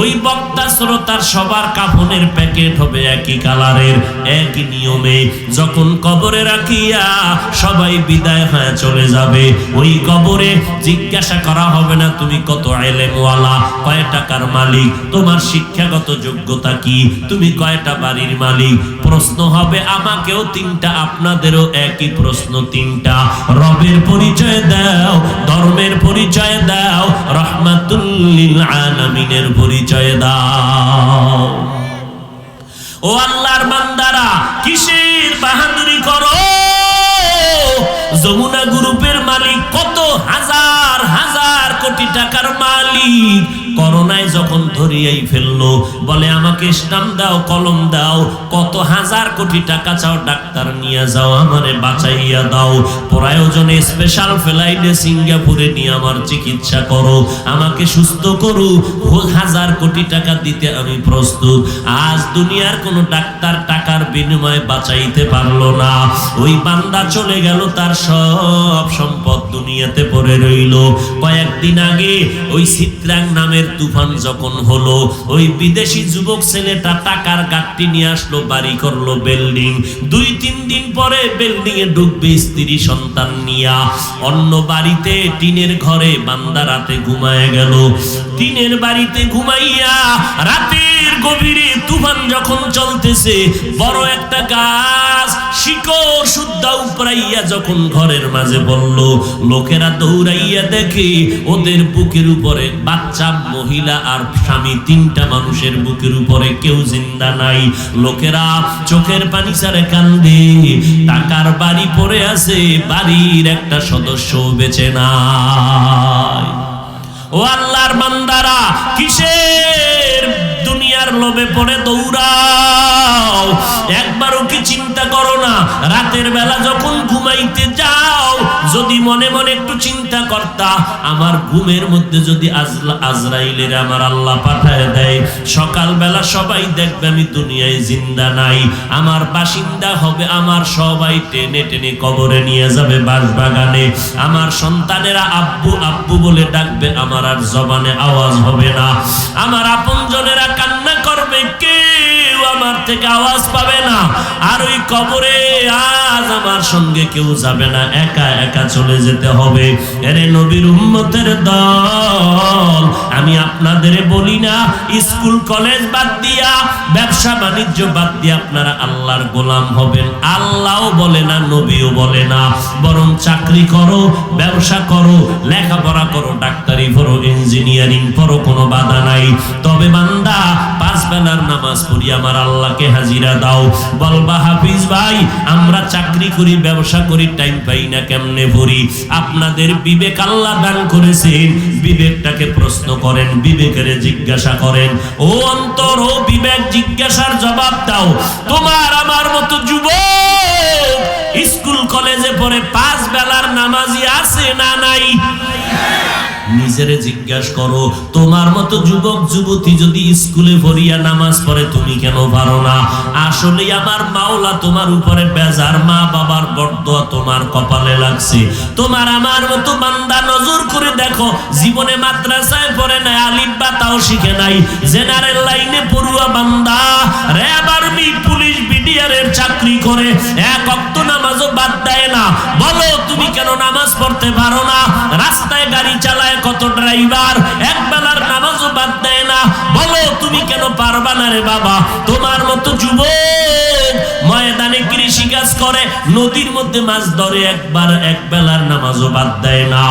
ওই বক্তা শ্রোতা তার সবার কাফনের প্যাকেট হবে একই কালারের, একই নিয়মে। যখন কবরে রাখিয়া সবাই বিদায় হয়ে চলে যাবে, ওই কবরে জিজ্ঞাসা করা হবে না তুমি কত ইলমওয়ালা, কয় টাকার মালিক, তোমার শিক্ষাগত যোগ্যতা কি, তুমি কয়টা বাড়ির মালিক। প্রশ্ন হবে আমাকেও তিনটা, আপনাদেরও একই প্রশ্ন তিনটা। রবের পরিচয় দাও, ধর্মের পরিচয় দাও, রাহমাতুল লিল আলামিনের পরিচয় দাও। ও আল্লাহর বান্দারা, কিসের বাহাদুরি করো? যমুনা গ্রুপের মালিক কত হাজার হাজার কোটি টাকার মালিক, করোনায় যখন ধরিয়াই ফেললো, বলে আমাকে স্টাম্প দাও, কলম দাও, কত হাজার কোটি টাকা চাও, ডাক্তার নিয়ে যাও, আমারে বাঁচাইয়া দাও, প্রয়োজনে স্পেশাল ফ্লাইটে সিঙ্গাপুরে নিয়ে আমার চিকিৎসা করো, আমাকে সুস্থ করো, হাজার কোটি টাকা দিতে আমি প্রস্তুত। আজ দুনিয়ার কোন ডাক্তার টাকার বিনিময়ে বাঁচাইতে পারলো না। ওই বান্দা চলে গেল, তার সব সম্পদ দুনিয়াতে পড়ে রইল। কয়েকদিন আগে ওই চিত্রাং নামের তুফান যখন হলো, ওই বিদেশি যুবক ছেলেটা টাকার গাঁটটি নিয়ে আসলো, বাড়ি করলো বিল্ডিং। 2-3 দিন পরে বিল্ডিং এ ঢুকবে স্ত্রী সন্তান নিয়া। অন্য বাড়িতে টিনের ঘরে বান্দা রাতে ঘুমায় গেল। টিনের বাড়িতে ঘুমাইয়া রাতের গভীরে তুফান যখন চলতেছে, বড় একটা গাছ শিকড় সুদ্ধা উপরাইয়া যখন ঘরের মাঝে বলল, লোকেরা দৌড়াইয়া দেখে ওদের বুকের উপরে বাচ্চা, মহিলা আর স্বামী, 3টা মানুষের বুকের উপরে কেউ জিন্দা নাই। লোকেরা চোখের পানি ছাড়ে কান্দে, টাকার বাড়ি পড়ে আছে, বাড়ির একটা সদস্য বেঁচে নাই। ও আল্লাহর বান্দারা, কিসের দুনিয়ার লোভে পড়ে দৌড়াও? একবারও কি চিন্তা করো না, রাতের বেলা যখন ঘুমাইতে যাও, যদি মনে মনে একটু চিন্তা করতা, আমার ঘুমের মধ্যে যদি আজরাইলের আমার আল্লাহ পাঠায় দেয়, সকালবেলা সবাই দেখবে আমি দুনিয়ায় জিন্দা নাই, আমার বাসিন্দা হবে, আমার সবাই টেনে টেনে কবরে নিয়ে যাবে বাসবাগানে, আমার সন্তানেরা আব্বু আব্বু বলে ডাকবে, আমার আর জবানে আওয়াজ হবে না, আমার আপনজনেরা কান্না করবে, কেউ আমার থেকে আওয়াজ পাবে না, আর ওই কবরে আজ আমার সঙ্গে কেউ যাবে না, একা একা চলে যেতে হবে। এরে নবীর উম্মতের দল, আমি আপনাদের বলি না স্কুল কলেজ বাদ দিয়া, ব্যবসা বাণিজ্য বাদ দিয়ে আপনারা আল্লাহর গোলাম হবেন, আল্লাহও বলে না, নবীও বলে না, বরং চাকরি করো, ব্যবসা করো, লেখাপড়া করো, ডাক্তারি পড়ো, ইঞ্জিনিয়ারিং পড়ো, কোনো বাধা নাই। তবে বান্দা 5 বেলার নামাজ পড়ি, আমার আল্লাহকে হাজিরা দাও। বলবা হাফিজ ভাই, আমরা চাকরি করি, ব্যবসা করি, টাইম পাই না, কেমনে পড়ি? আপনাদের বিবেক আল্লাহ দান করেছেন, বিবেকটাকে প্রশ্ন করেন, বিবেকের জিজ্ঞাসা করেন। ও অন্তর, ও বিবেক, জিজ্ঞাসার জবাব দাও। তোমার আমার মতো যুবক স্কুল কলেজে পড়ে 5 বেলার নামাজি আছে না নাই? নিজেরে জিজ্ঞাসা করো, তোমার মতো যুবক যুবতী যদি স্কুলে পড়িয়া নামাজ পড়ে, তুমি কেন পারো না? আসলে আমার মাওলা তোমার উপরে বেজার, মা বাবার বরদোয়া তোমার কপালে লাগছে। তোমার আমার মতো বান্দা নজর করে দেখো, জীবনে মাদ্রাসায় পড়ে নাই, আলিফ বা তাও শিখে নাই, জেনারেল লাইনে পড়ুয়া বান্দা, র্যাব, আর্মি, পুলিশ, বিডিআরের চাকরি করে, 1 ওয়াক্ত নামাজও বাদ দেয় না। বলো তুমি কেন নামাজ পড়তে পারো না? রাস্তায় গাড়ি চালায় কত ড্রাইভার, 1 বেলার নামাজও বাদ দেয় না। বলো তুমি কেন পারবা না রে বাবা? তোমার মতো যুবক ময়দানে কৃষি কাজ করে, নদীর মধ্যে মাছ ধরে, 1 বেলার নামাজও বাদ দেয় না।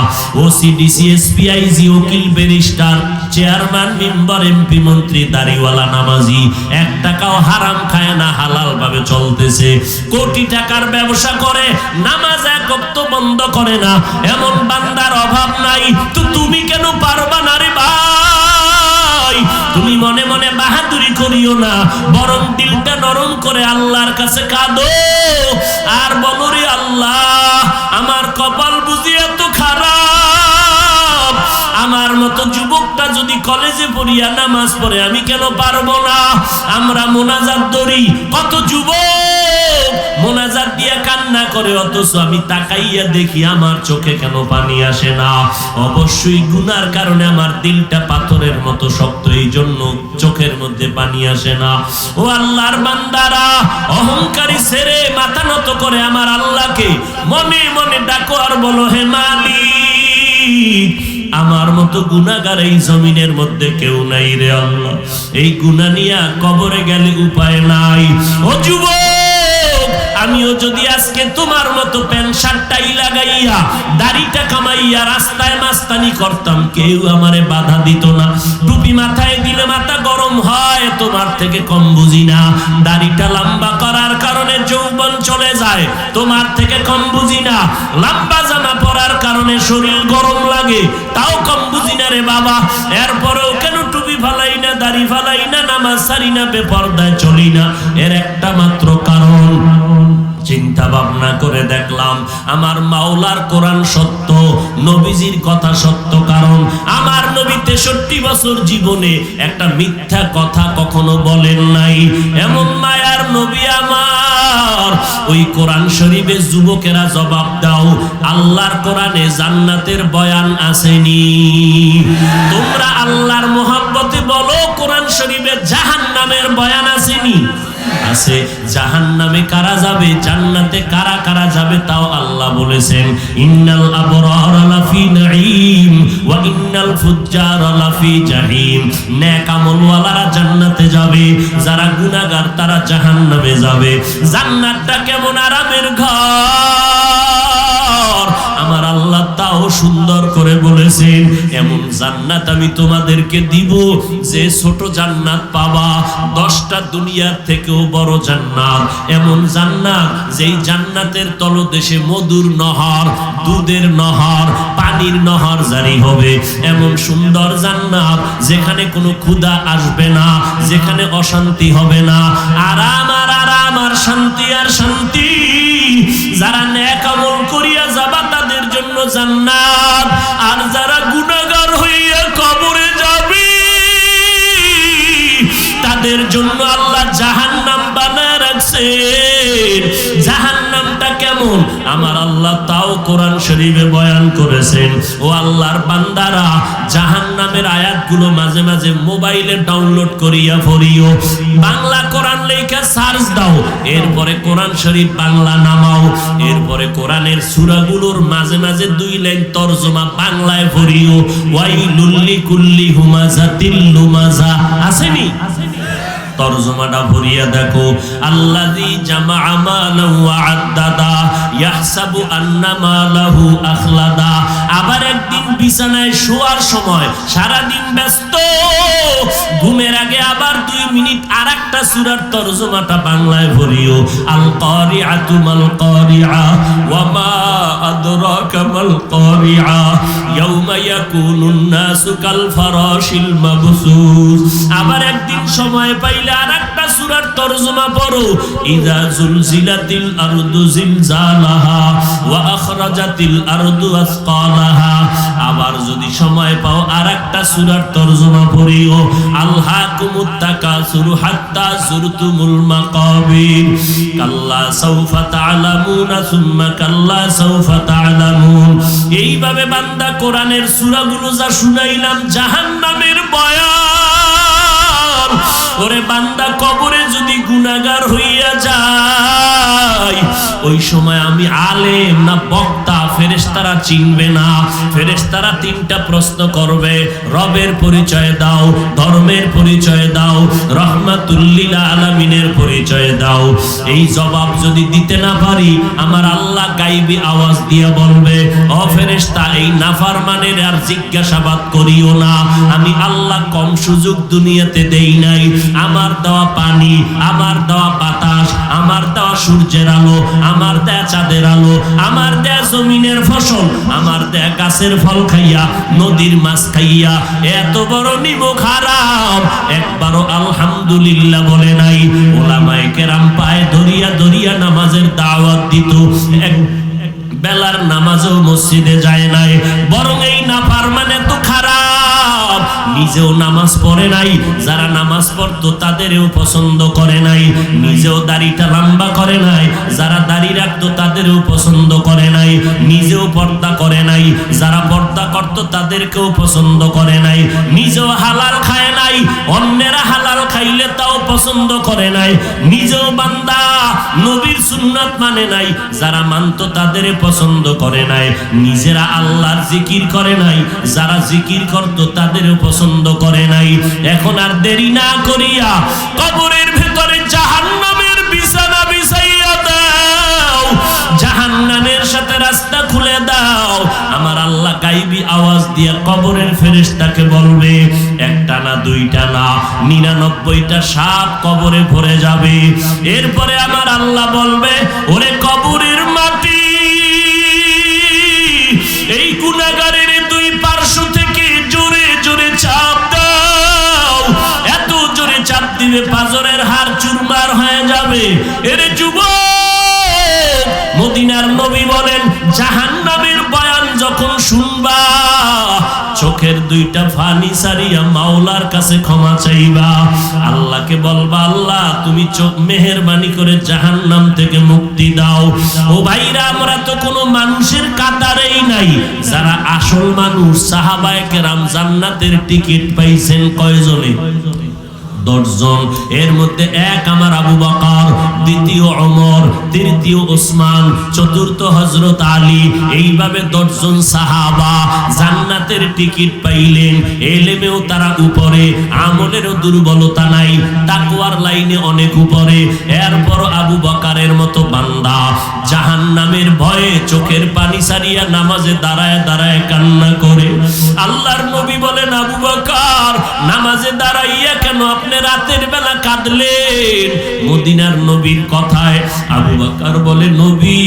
ওসিডিসি, এসপিআইজি, উকিল, ব্যারিস্টার, চেয়ারম্যান, মেম্বার, এমপি, মন্ত্রী, দাড়িওয়ালা, নামাজি, 1 টাকাও হারাম খায় না, হালাল ভাবে চলতেছে। কোটি টাকার ব্যবসা করে, নামাজ 1 ওয়াক্ত বন্ধ করে না, এমন বান্দার অভাব নাই। তো তুমি কেন পারবা না রে ভাই? তুমি মনে মনে বাহাদুরি করিও না, বরং দিলটা নরম করে আল্লাহর কাছে কাঁদো আর বলো, রে আল্লাহ, আমার কপাল বুঝি এত খারাপ, আমার মতো যুবকটা যদি কলেজে পড়িয়া নামাজ পড়ে, আমি কেন পারবো না? আমরা মোনাজাত ধরি, কত যুবক মোনাজাত দিয়া কান্না করে, অথচ আমি তাকাইয়া দেখি আমার চোখে কেন পানি আসে না? অবশ্যই গুনার কারণে আমার দিলটা পাথরের মতো শক্ত, এই জন্য চোখের মধ্যে পানি আসে না। ও আল্লাহর বান্দারা, অহংকারী ছেড়ে মাথা নত করে আমার আল্লাহকে মনে মনে ডাকো আর বলো, হে মালিক, আমার মতো গুনাহগার এই জমিনের মধ্যে কেউ নাই রে আল্লাহ। এই গুনাহ নিয়ে কবরে গেলে উপায় নাই। ও যুবক, আমিও যদি আজকে তোমার মতো প্যান্ট শার্টটাই লাগাইয়া দাড়িটা কামাইয়া রাস্তায় মাস্তানি করতাম, কেউ আমারে বাধা দিত না। টুপি মাথায় দিলে মাথা গরম হয়, তোমার থেকে কম বুঝি না। দাড়িটা লম্বা করার কারণে যৌবন চলে যায়, তোমার থেকে কম বুঝি না। লম্বা জামা পরার কারণে শরীর গরম লাগে, তাও কম বুঝি না রে বাবা। এরপরেও কেন টুপি ফালাই না, দাড়ি ফালাই না, নামাজ সারি না, বেপরদায় চলি না? এর একটা মাত্র কারণ, চিন্তা ভাবনা করে দেখলাম আমার মাওলার কোরআন সত্য, নবীজির কথা সত্য। কারণ আমার নবী 63 বছর জীবনে একটা মিথ্যা কথা কখনো বলেন নাই। এমন মায়ার নবী আমার। ওই কোরআন শরীফে যুবকেরা জবাব দাও, আল্লাহর কোরআনে জান্নাতের বয়ান আসেনি? তোমরা আল্লাহর মোহাব্বতে বলো, কোরআন শরীফে জাহান্নামের বয়ান আসেনি? আছে। জাহান্নামে কারা যাবে, জান্নাতে কারা কারা যাবে তাও আল্লাহ বলেছেন। ইন্নাল আবরারা লাফি নাঈম ওয়া ইন্নাল ফুজ্জারা লাফি জাহিম। নেক আমলওয়ালারা জান্নাতে যাবে, যারা গুনাহগার তারা জাহান্নামে যাবে। জান্নাতটা কেমন আরামের ঘর, আমার আল্লাহ তাও সুন্দর করে বলেছেন। এমন জান্নাত আমি তোমাদেরকে দিব যে ছোট জান্নাত পাবা 10টা দুনিয়ার থেকেও বড় জান্নাত। এমন জান্নাত যেই জান্নাতের তলদেশে মধুর নহর, দুধের নহর, পানির নহর জারি হবে। এমন সুন্দর জান্নাত যেখানে কোনো ক্ষুধা আসবে না, যেখানে অশান্তি হবে না, আরাম আর আরাম আর শান্তি আর শান্তি। যারা নেক আমল করিয়া যাবা তাদের জন্য জান্নাত, আর যারা গুনাহগার হইয়া কবরে যাবে তাদের জন্য আল্লাহ জাহান্নাম বানায় রাখছেন। জাহান্নামটা কেমন আমার আল্লাহ তাও কোরআন শরীফে বয়ান করেছেন। ও আল্লাহর বান্দারা, জাহান্নামের আয়াতগুলো মাঝে মাঝে মোবাইলে ডাউনলোড করিয়া পড়িও। বাংলা কোরআন লেখা সার্চ দাও, এরপরে কোরআন শরীফ বাংলা নামাও, এরপরে কোরআনের সূরাগুলোর মাঝে মাঝে 2 লাইন তরজমা বাংলায় পড়িও। ওয়াইলুল লিকুল্লি হুমাযাতিল লুমাযা, আসেনি? তরজমাটা পড়িয়া দেখো। আল্লাযী জামাআ মালান ওয়া আদ্দাদা ইয়াহসাবু আন্না মালাহু আখলাদা। আবার একদিন বিছানায় শোয়ার সময় সারা দিন ব্যস্ত, ঘুমের আগে আবার 2 মিনিট আরেকটা সূরার তরজমাটা বাংলায় পড়িও। আল কারিআতু মাল কারিআ ওয়া মা আদরাকা মাল কারিআ ইয়াউমা ইয়াকুনুন নাসু কাল ফারাশিল মাবসুস। আবার একদিন সময় পাইলে আরেকটা সূরার তরজমা পড়ো। ইযা জুলজিলাতিল আরদু জিলজালাহা ওয়া আখরাজাতিল আরদু আসকালাহা। আবার যদি সময় পাও আরেকটা সূরার তরজমা পড়িও। আলহাকুমুত তাকাসুরু হাত্তা যুরতুমুল মাকাবির কাল্লা সাউফা তা'লামুনা সুম্মা কাল্লা সাউফা তা'লামুন। এইভাবে বান্দা কোরআনের সূরাগুলো যা শুনাইলাম জাহান্নামের বয়ান, ওরে বান্দা কবরে যদি গুনাহগার হইয়া যায়, ওই সময় আমি আলেম না বক্তা ফেরেশতারা চিনবে না। ফেরেশতারা 3টা প্রশ্ন করবে, রবের পরিচয় দাও, ধর্মের পরিচয় দাও, রহমাতুল লিল আলামিনের পরিচয় দাও। এই জবাব যদি দিতে না পারি, আমার আল্লাহ গায়বী আওয়াজ দিয়ে বলবে, ও ফেরেশতা, এই নাফরমানের আর জিজ্ঞাসাবাদ করিও না। আমি আল্লাহ কম সুযোগ দুনিয়াতে দেই নাই। আমার দেওয়া পানি, আমার দেওয়া বাতাস, আমার দেওয়া সূর্যের আলো, আমার দেয়া চাঁদের আলো, আমার দেয়া জমিনের ফসল, আমার দেয়া গাছের ফল খাইয়া, নদীর মাছ খাইয়া এত বড় নিমক হারাম একবারও আলহামদুলিল্লাহ বলে নাই। ওলামায়ে কেরাম পায়ে ধরিয়া ধরিয়া নামাজের দাওয়াত দিত, এক বেলার নামাজও মসজিদে যায় নাই। বরং এই নাফরমান এত খারাপ, নিজেও নামাজ পড়ে নাই, যারা নামাজ পড়তো তাদেরও পছন্দ করে নাই, নিজেও দাড়িটা লম্বা করে নাই, যারা দাড়ি রাখতো তাদেরও পছন্দ করে নাই, নিজেও পর্দা করে নাই, যারা পর্দা করতো তাদেরকেও পছন্দ করে নাই, নিজেও হালাল খায় নাই, অন্যেরা হালাল খাইলে তাও পছন্দ করে নাই, নিজেও বান্দা নবীর সুন্নাত মানে নাই, যারা মানতো তাদের পছন্দ করে নাই, নিজেরা আল্লাহর জিকির করে নাই, যারা জিকির করতো তাদেরও পছন্দ করে নাই। এখন আর দেরি না করিয়া কবরের ভেতরে জাহান্নামের বিছানা বিছাইয়া দাও, জাহান্নামের সাথে রাস্তা খুলে দাও। আমার আল্লাহ গায়বী আওয়াজ দিয়ে কবরের ফেরেশতাকে বলবে, একটা না দুইটা না 99টা সাপ কবরে ভরে যাবে। এরপরে আমার আল্লাহ বলবে, ওরে কবরের মাটি, এই গুনাহগারের দুই পার্শ্ব থেকে জোরে জোরে চাপ দাও। এত জোরে চাপ দিবে পাঁজরের হাড় চুরমার হয়ে যাবে। এরে যুবক, মদিনার নবী বলেন, জাহান্নামের বয়ান যখন শুনবা চোখের দুইটা ফানি সারিয়া মাওলার কাছে ক্ষমা চাইবা। আল্লাহকে বলবা, আল্লাহ তুমি চোখ মেহেরবানি করে জাহান্নাম থেকে মুক্তি দাও। ও ভাইরা, আমরা তো কোনো মানুষের কাতারেই নাই। যারা আসল মানুষ সাহাবায়ে কেরাম জান্নাতের টিকিট পাইছেন কয়জনে? 10 জন। এর মধ্যে এক আমার আবু বকর, দ্বিতীয় ওমর, তৃতীয় ওসমান, চতুর্থ হযরত আলী। এইভাবে 10 জন সাহাবা জান্নাতের টিকিট পাইলেন। ইলমেও তারা উপরে, আমলেরও দুর্বলতা নাই, তাকওয়ার লাইনে অনেক উপরে। এরপর আবু বকরের মতো বান্দা জাহান্নামের ভয়ে চোখের পানি সারিয়া নামাজে দাঁড়ায় দাঁড়ায় কান্না করে। আল্লাহর নবী বলেন, আবু বকর নামাজে দাঁড়াইয়া কেন আপনি রাতের বেলা কাঁদলেন? মদিনার নবীর কথায় আবু বকর বলে, নবী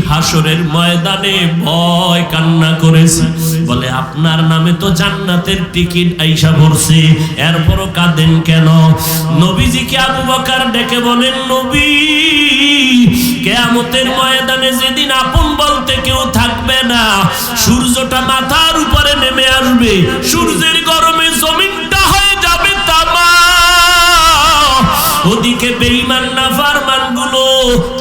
হাসরের ময়দানে ভয় কান্না করেছি। বলে, আপনার নামে তো জান্নাতের টিকিট আইসা ভরছে, এরপরও কাঁদেন কেন? নবীজিকে আবু বকর ডেকে বলেন, নবী কিয়ামতের ময়দানে যেদিন আপন বলতে কেউ থাকবে না, সূর্যটা মাথার উপরে নেমে আসবে, সূর্যের গরমে জমিনটা হয়ে যাবে তামা। ওদিকে বেঈমান নাফরমান গুলো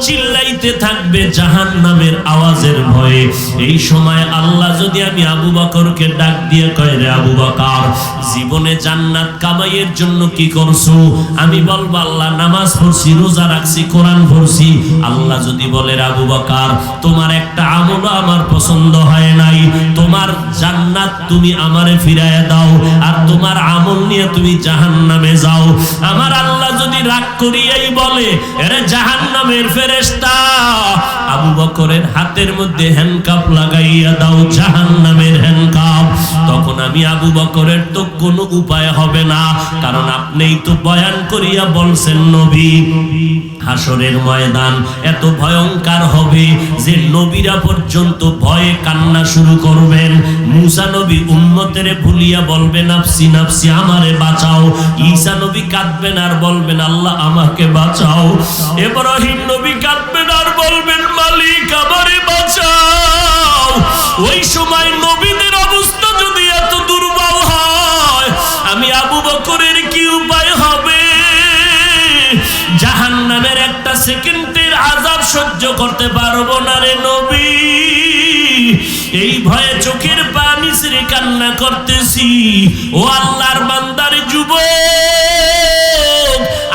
চিল্লাইতে থাকবে জাহান্নামের আওয়াজের ভয়ে। এই সময় আল্লাহ যদি আমি আবু বকরকে ডাক দিয়ে কয়, রে আবু বকর, জীবনে জান্নাত কামাইয়ের জন্য কি করছো? আমি বলবো, আল্লাহ নামাজ পড়ছি, রোজা রাখছি, কোরআন পড়ছি। আল্লাহ যদি বলে, আবু বকর তোমার একটা আমলও আমার পছন্দ হয় নাই, তোমার জান্নাত তুমি আমারে ফিরায় দাও, আর তোমার আমল নিয়ে তুমি জাহান্নামে যাও। আমার আল্লাহ যদি রাগ করিয়াই বলে, এরে জাহান্নামের ফেরেশতা, আবু বকরের হাতের মধ্যে হ্যান্ডকাপ লাগাইয়া দাও, জাহান্নামের হ্যান্ডকাপ। তখন আমি আবু বকরের তো কোনো উপায় হবে না, কারণ আপনিই তো বয়ান করিয়া বলছেন, নবী হাসরের ময়দান এত ভয়ঙ্কর হবে যে নবীরা পর্যন্ত ভয়ে কান্না শুরু করবেন। মুসা নবী উম্মতের ভুলিয়া বলবেন, নাফসি নাফসি, আমারে বাঁচাও। ঈসা নবী কাঁদবেন আর বলবেন, আল্লাহ আমাকে বাঁচাও। ইব্রাহিম নবী কাঁদবেন আর বলবেন, মালিক আমারে বাঁচাও। ওই সময় নবীদের অবস্থা যদি এত দুর্বল হয়, আমি আবু বকরের কি উপায় হবে? জাহান্নামের একটা সেকেন্ডের আযাব সহ্য করতে পারবো না রে নবী। এই ভয়ে চোখের পানি ছেড়ে কান্না করতেছি। ও আল্লাহর বান্দারে যুবক,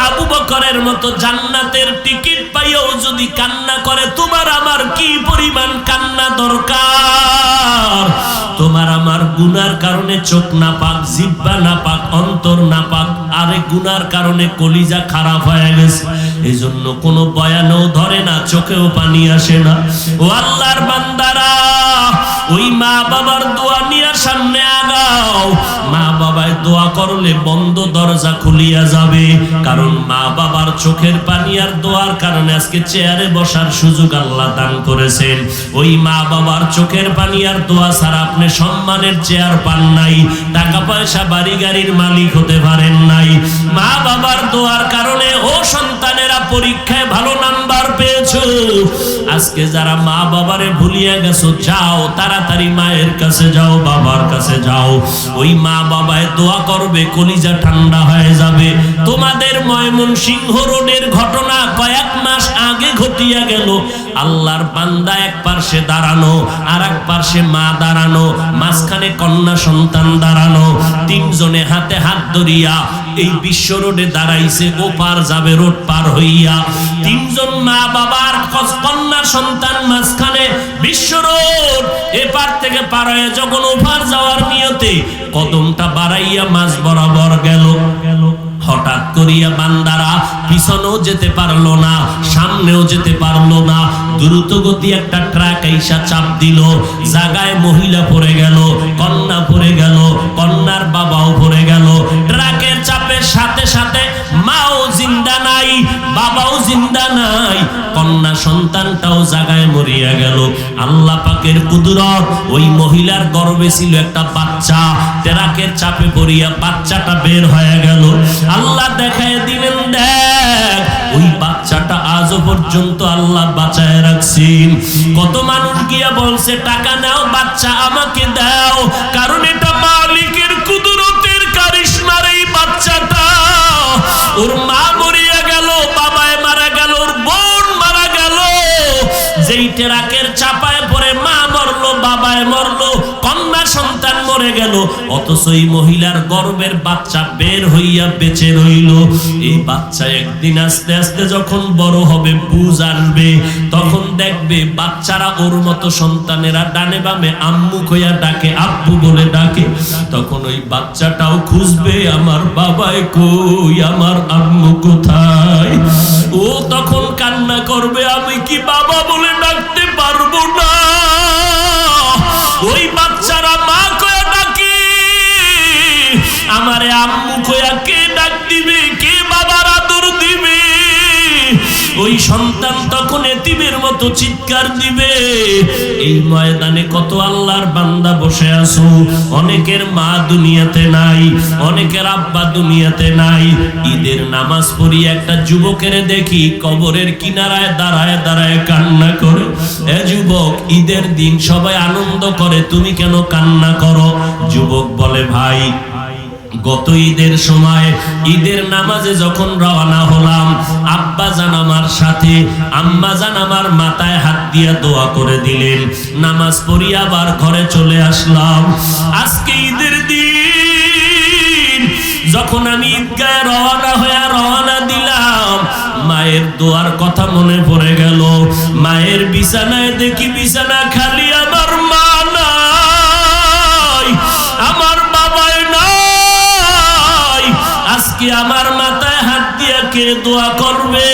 আবু বকরের মতো জান্নাতের টিকিট পাইও যদি কান্না করে, তোমার আমার কি পরিমাণ কান্না দরকার? তোমার আমার গুনার কারণে চোখ না পাক, জিহ্বা না পাক, অন্তর না পাক, আরে গুনার কারণে কলিজা খারাপ হয়ে গেছে। এই জন্য কোনো বয়ানও ধরে না, চোখেও পানি আসে না। ও আল্লাহর বান্দারা, ওই মা বাবার দোয়া নিয়ে সামনে আগাও। মা বাবায় দোয়া করলে বন্ধ দরজা খুলিয়া যাবে, কারণ মা বাবার চোখের পানি আর দোয়ার কারণে আজকে চেয়ারে বসার সুযোগ আল্লাহ দান করেছেন। ওই মা বাবার চোখের পানি আর দোয়া ছাড়া আপনি সম্মানের চেয়ার পান নাই, টাকা পয়সা বাড়ি গাড়ির মালিক হতে পারেন নাই। মা বাবার দোয়ার কারণে ও সন্তানেরা পরীক্ষায় ভালো নাম্বার পেয়েছো। আজকে যারা মা বাবারে ভুলিয়া গেছো, যাও তাড়াতাড়ি মায়ের কাছে যাও, বাবার কাছে যাও। ওই মা বাবায় দোয়া করো করবে, কলিজা ঠান্ডা হয়ে যাবে। তোমাদের ময়মনসিংহ রোডের ঘটনা কয়েক মাস আগে ঘটিয়া গেল। আল্লাহর বান্দা এক পার্শ্বে দাঁড়ানো, আর এক পার্শ্বে মা দাঁড়ানো, মাঝখানে কন্যা সন্তান দাঁড়ানো, তিনজনে হাতে হাত ধরিয়া এই বিশ্ব রোডে দাঁড়াইছে। ওপার যাবে রোড পার হইয়া, তিনজন মা বাবার কন্যা সন্তান মাঝখানে বিশ্ব রোড। এপার থেকে পার হয়ে যখন ওপার যাওয়ার নিয়তে কদমটা বাড়াইয়া মাঝ বরাবর গেল, হঠাৎ করিয়া বান্দারা পিছনেও যেতে পারলো না, সামনেও যেতে পারলো না। দ্রুত গতি একটা ট্রাক আইসা চাপ দিল, জায়গায় মহিলা পড়ে গেল, কন্যা পড়ে গেল, কন্যার বাবাও পড়ে গেল। ট্রাকের চাপের সাথে সাথে মাও জিন্দা নাই, বাবাও জিন্দা নাই, কন্যা সন্তানটাও জায়গায় মরিয়া গেল। আল্লাহ পাকের কুদরত, ওই মহিলার গর্ভে ছিল একটা বাচ্চা, ট্রাকের চাপে পড়িয়া বাচ্চাটা বের হয়ে গেল। আল্লাহ দেখায় দিলেন, দেখ ওই বাচ্চাটা আজও পর্যন্ত আল্লাহ বাঁচায় রাখছেন। কত মানুষ গিয়া বলছে টাকা নাও, বাচ্চা আমাকে দাও, কারণ এটা মালিকের কুদরতের কারিশমার। এই বাচ্চাটা, ওর মা মরিয়া গেল, বাবায় মারা গেল, ওর বোন মারা গেল, যেই ট্রাকের চাপায় পড়ে মা মরলো, বাবায় মরলো, কন্যা সন্তান মরে গেল, অথচ এই মহিলার গর্ভের বাচ্চা বের হইয়া বেঁচে রইল। এই বাচ্চা একদিন আস্তে আস্তে যখন বড় হবে, বুঝ আসবে, তখন দেখবে বাচ্চারা ওর মতো সন্তানেরা ডানে বামে আম্মু কইয়া ডাকে, আব্বু বলে ডাকে। তখন ওই বাচ্চাটাও খুঁজবে, আমার বাবাই কই, আমার আম্মু কোথায়। ও তখন কান্না করবে, আমি কি বাবা বলে ডাকতে পারবো না। ওই বাচ্চারা মা কয়া ডাকে, আমারে আম্মু কয়া কে ডাক দিবে, কে বাবার আদর দিবে। ওই সন্তান তখন এতিমের মতো চিৎকার দিবে। এই ময়দানে কত আল্লাহর বান্দা বসে আছো, অনেকের মা দুনিয়াতে নাই, অনেকের আব্বা দুনিয়াতে নাই। ঈদের নামাজ পড়ি একটা যুবকের দেখি কবরের কিনারায় দাঁড়ায় দাঁড়ায় কান্না করে। এ যুবক, ঈদের দিন সবাই আনন্দ করে, তুমি কেন কান্না করো? যুবক বলে, ভাই গত ঈদের সময় ঈদের নামাজে যখন রওনা হলাম, আব্বা জান আমার সাথে, আম্মা জান আমার মাথায় হাত দিয়ে দোয়া করে দিলেন। নামাজ পড়ি আবার ঘরে চলে আসলাম। আজকে ঈদের দিন যখন আমি ঈদগাহে রওনা দিলাম, মায়ের দোয়ার কথা মনে পড়ে গেল। মায়ের বিছানায় দেখি বিছানা খালি, আমার মা নাই, আমার বাবাই নাই। আজকে আমার মাথায় হাত দিয়ে কে দোয়া করবে?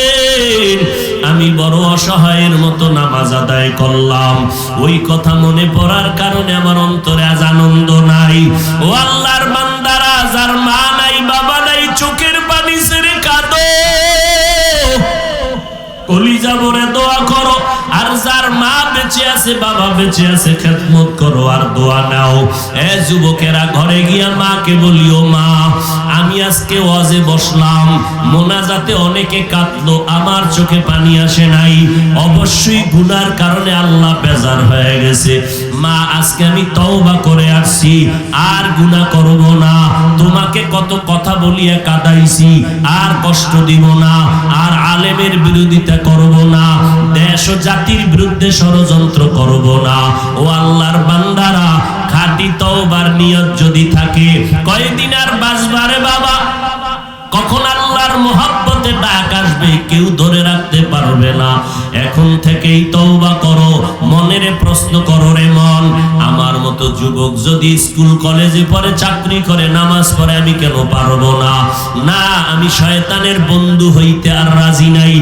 আমি বড় অসহায়ের মতো নামাজ আদায় করলাম। ওই কথা মনে পড়ার কারণে আমার অন্তরে আজ আনন্দ নাই। ও আল্লাহর বান্দারা, যার মা নাই, বাবা নাই, চোখের পানি ছেড়ে কাঁদো, কলিজা ভরে দোয়া করো। আর যার মা বেঁচে আছে, বাবা বেঁচে আছে, খেদমত করো আর দোয়া নাও। এ যুবকেরা, ঘরে গিয়া মাকে বলিও, মা আমি আজকে ওয়াজে বসলাম, মোনাজাতে অনেকে কাঁদলো, আমার চোখে পানি আসে নাই, অবশ্যই গুনার কারণে আল্লাহ বেজার হয়ে গেছে। মা আজকে আমি তওবা করে আসছি, আর গুনাহ করব না। তোমাকে কত কথা বলিয়া কাঁদাইছি, আর কষ্ট দিব না, আর আলেমের বিরোধিতা করব না, দেশ ও জাতির বিরুদ্ধে ষড়যন্ত্র করব না। ও আল্লাহর বান্দারা, খাঁটি তওবার নিয়ত যদি থাকে, কয়দিন আর বাঁচবারে বাবা? কখন আল্লাহর মোহাব্বতে ডাক আসবে কেউ ধরে রাখতে পারবে না। এখন থেকেই তওবা করো। মনের প্রশ্ন করো, রে মন, আমার মতো যুবক যদি স্কুল কলেজে পড়ে, চাকরি করে, নামাজ পড়ে, আমি কেন পারবো না? না, আমি শয়তানের বন্ধু হইতে আর রাজি নাই।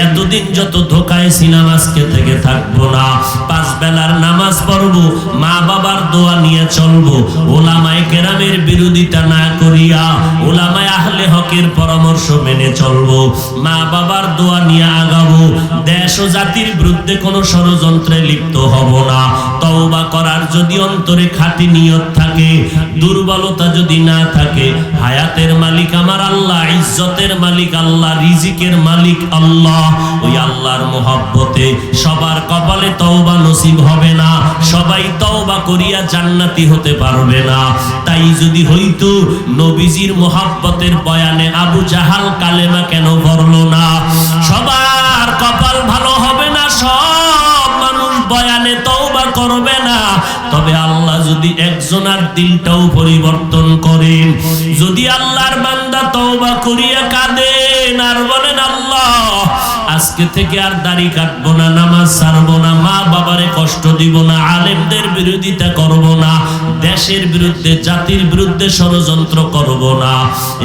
এতদিন যত ধোকায় ছিলাম, আজকে থেকে থাকবো না। 5 বেলার নামাজ পড়বো, মা বাবার দোয়া নিয়ে চলবো, ওলামায়ে কেরামের বিরোধিতা না করিয়া ওলামায়ে আহলে হকের পরামর্শ মেনে চলবো, মা বাবার দোয়া নিয়ে আগাবো। দেশ ও জাতির বিরুদ্ধে কোনো ষড়যন্ত্রে লিপ্ত হব না। তওবা করার যদি অন্তরে খাঁটি নিয়ত থাকে, দুর্বলতা যদি না থাকে, হায়াতের মালিক আমার আল্লাহ, ইজ্জতের মালিক আল্লাহ, রিজিকের মালিক আল্লাহ, ওই আল্লাহর মোহাব্বতে সবার কবর কপালে তওবা নসিব হবে না, সবাই তওবা করিয়া জান্নাতি হতে পারবে না। তাই যদি হইতো নবীজির মোহাব্বতের বয়ানে আবু জাহাল কালেমা কেন পড়লো না? সবার কপাল ভালো হবে না, সব মানুষ বয়ানে তওবা করবে না। তবে আল্লাহ যদি একজনের দিলটাও পরিবর্তন করেন, যদি আল্লাহর বান্দা তওবা করিয়া কাঁদেন আর বলেন আল্লাহ আজকে থেকে আর দাড়ি কাটবো না, নামাজ ছাড়বো না, মা বাবারে কষ্ট দিব না, আলেমদের বিরোধিতা করব না, দেশের বিরুদ্ধে জাতির বিরুদ্ধে ষড়যন্ত্র করব না,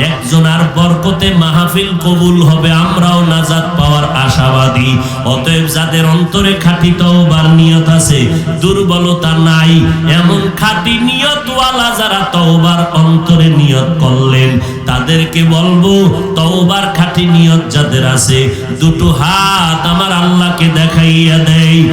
একজনের বরকতে মাহফিল কবুল হবে, আমরাও নাজাত পাওয়ার আশাবাদী। অতএব যাদের অন্তরে খাঁটি তওবার নিয়ত আছে, দুর্বলতা নাই, এমন খাঁটি নিয়তওয়ালা যারা তওবার অন্তরে নিয়ত করলেন, তাদেরকে বলবো তওবার খাঁটি নিয়ত যাদের আছে দুটো হাত আমার আল্লাহকে দেখাইয়া দেয়।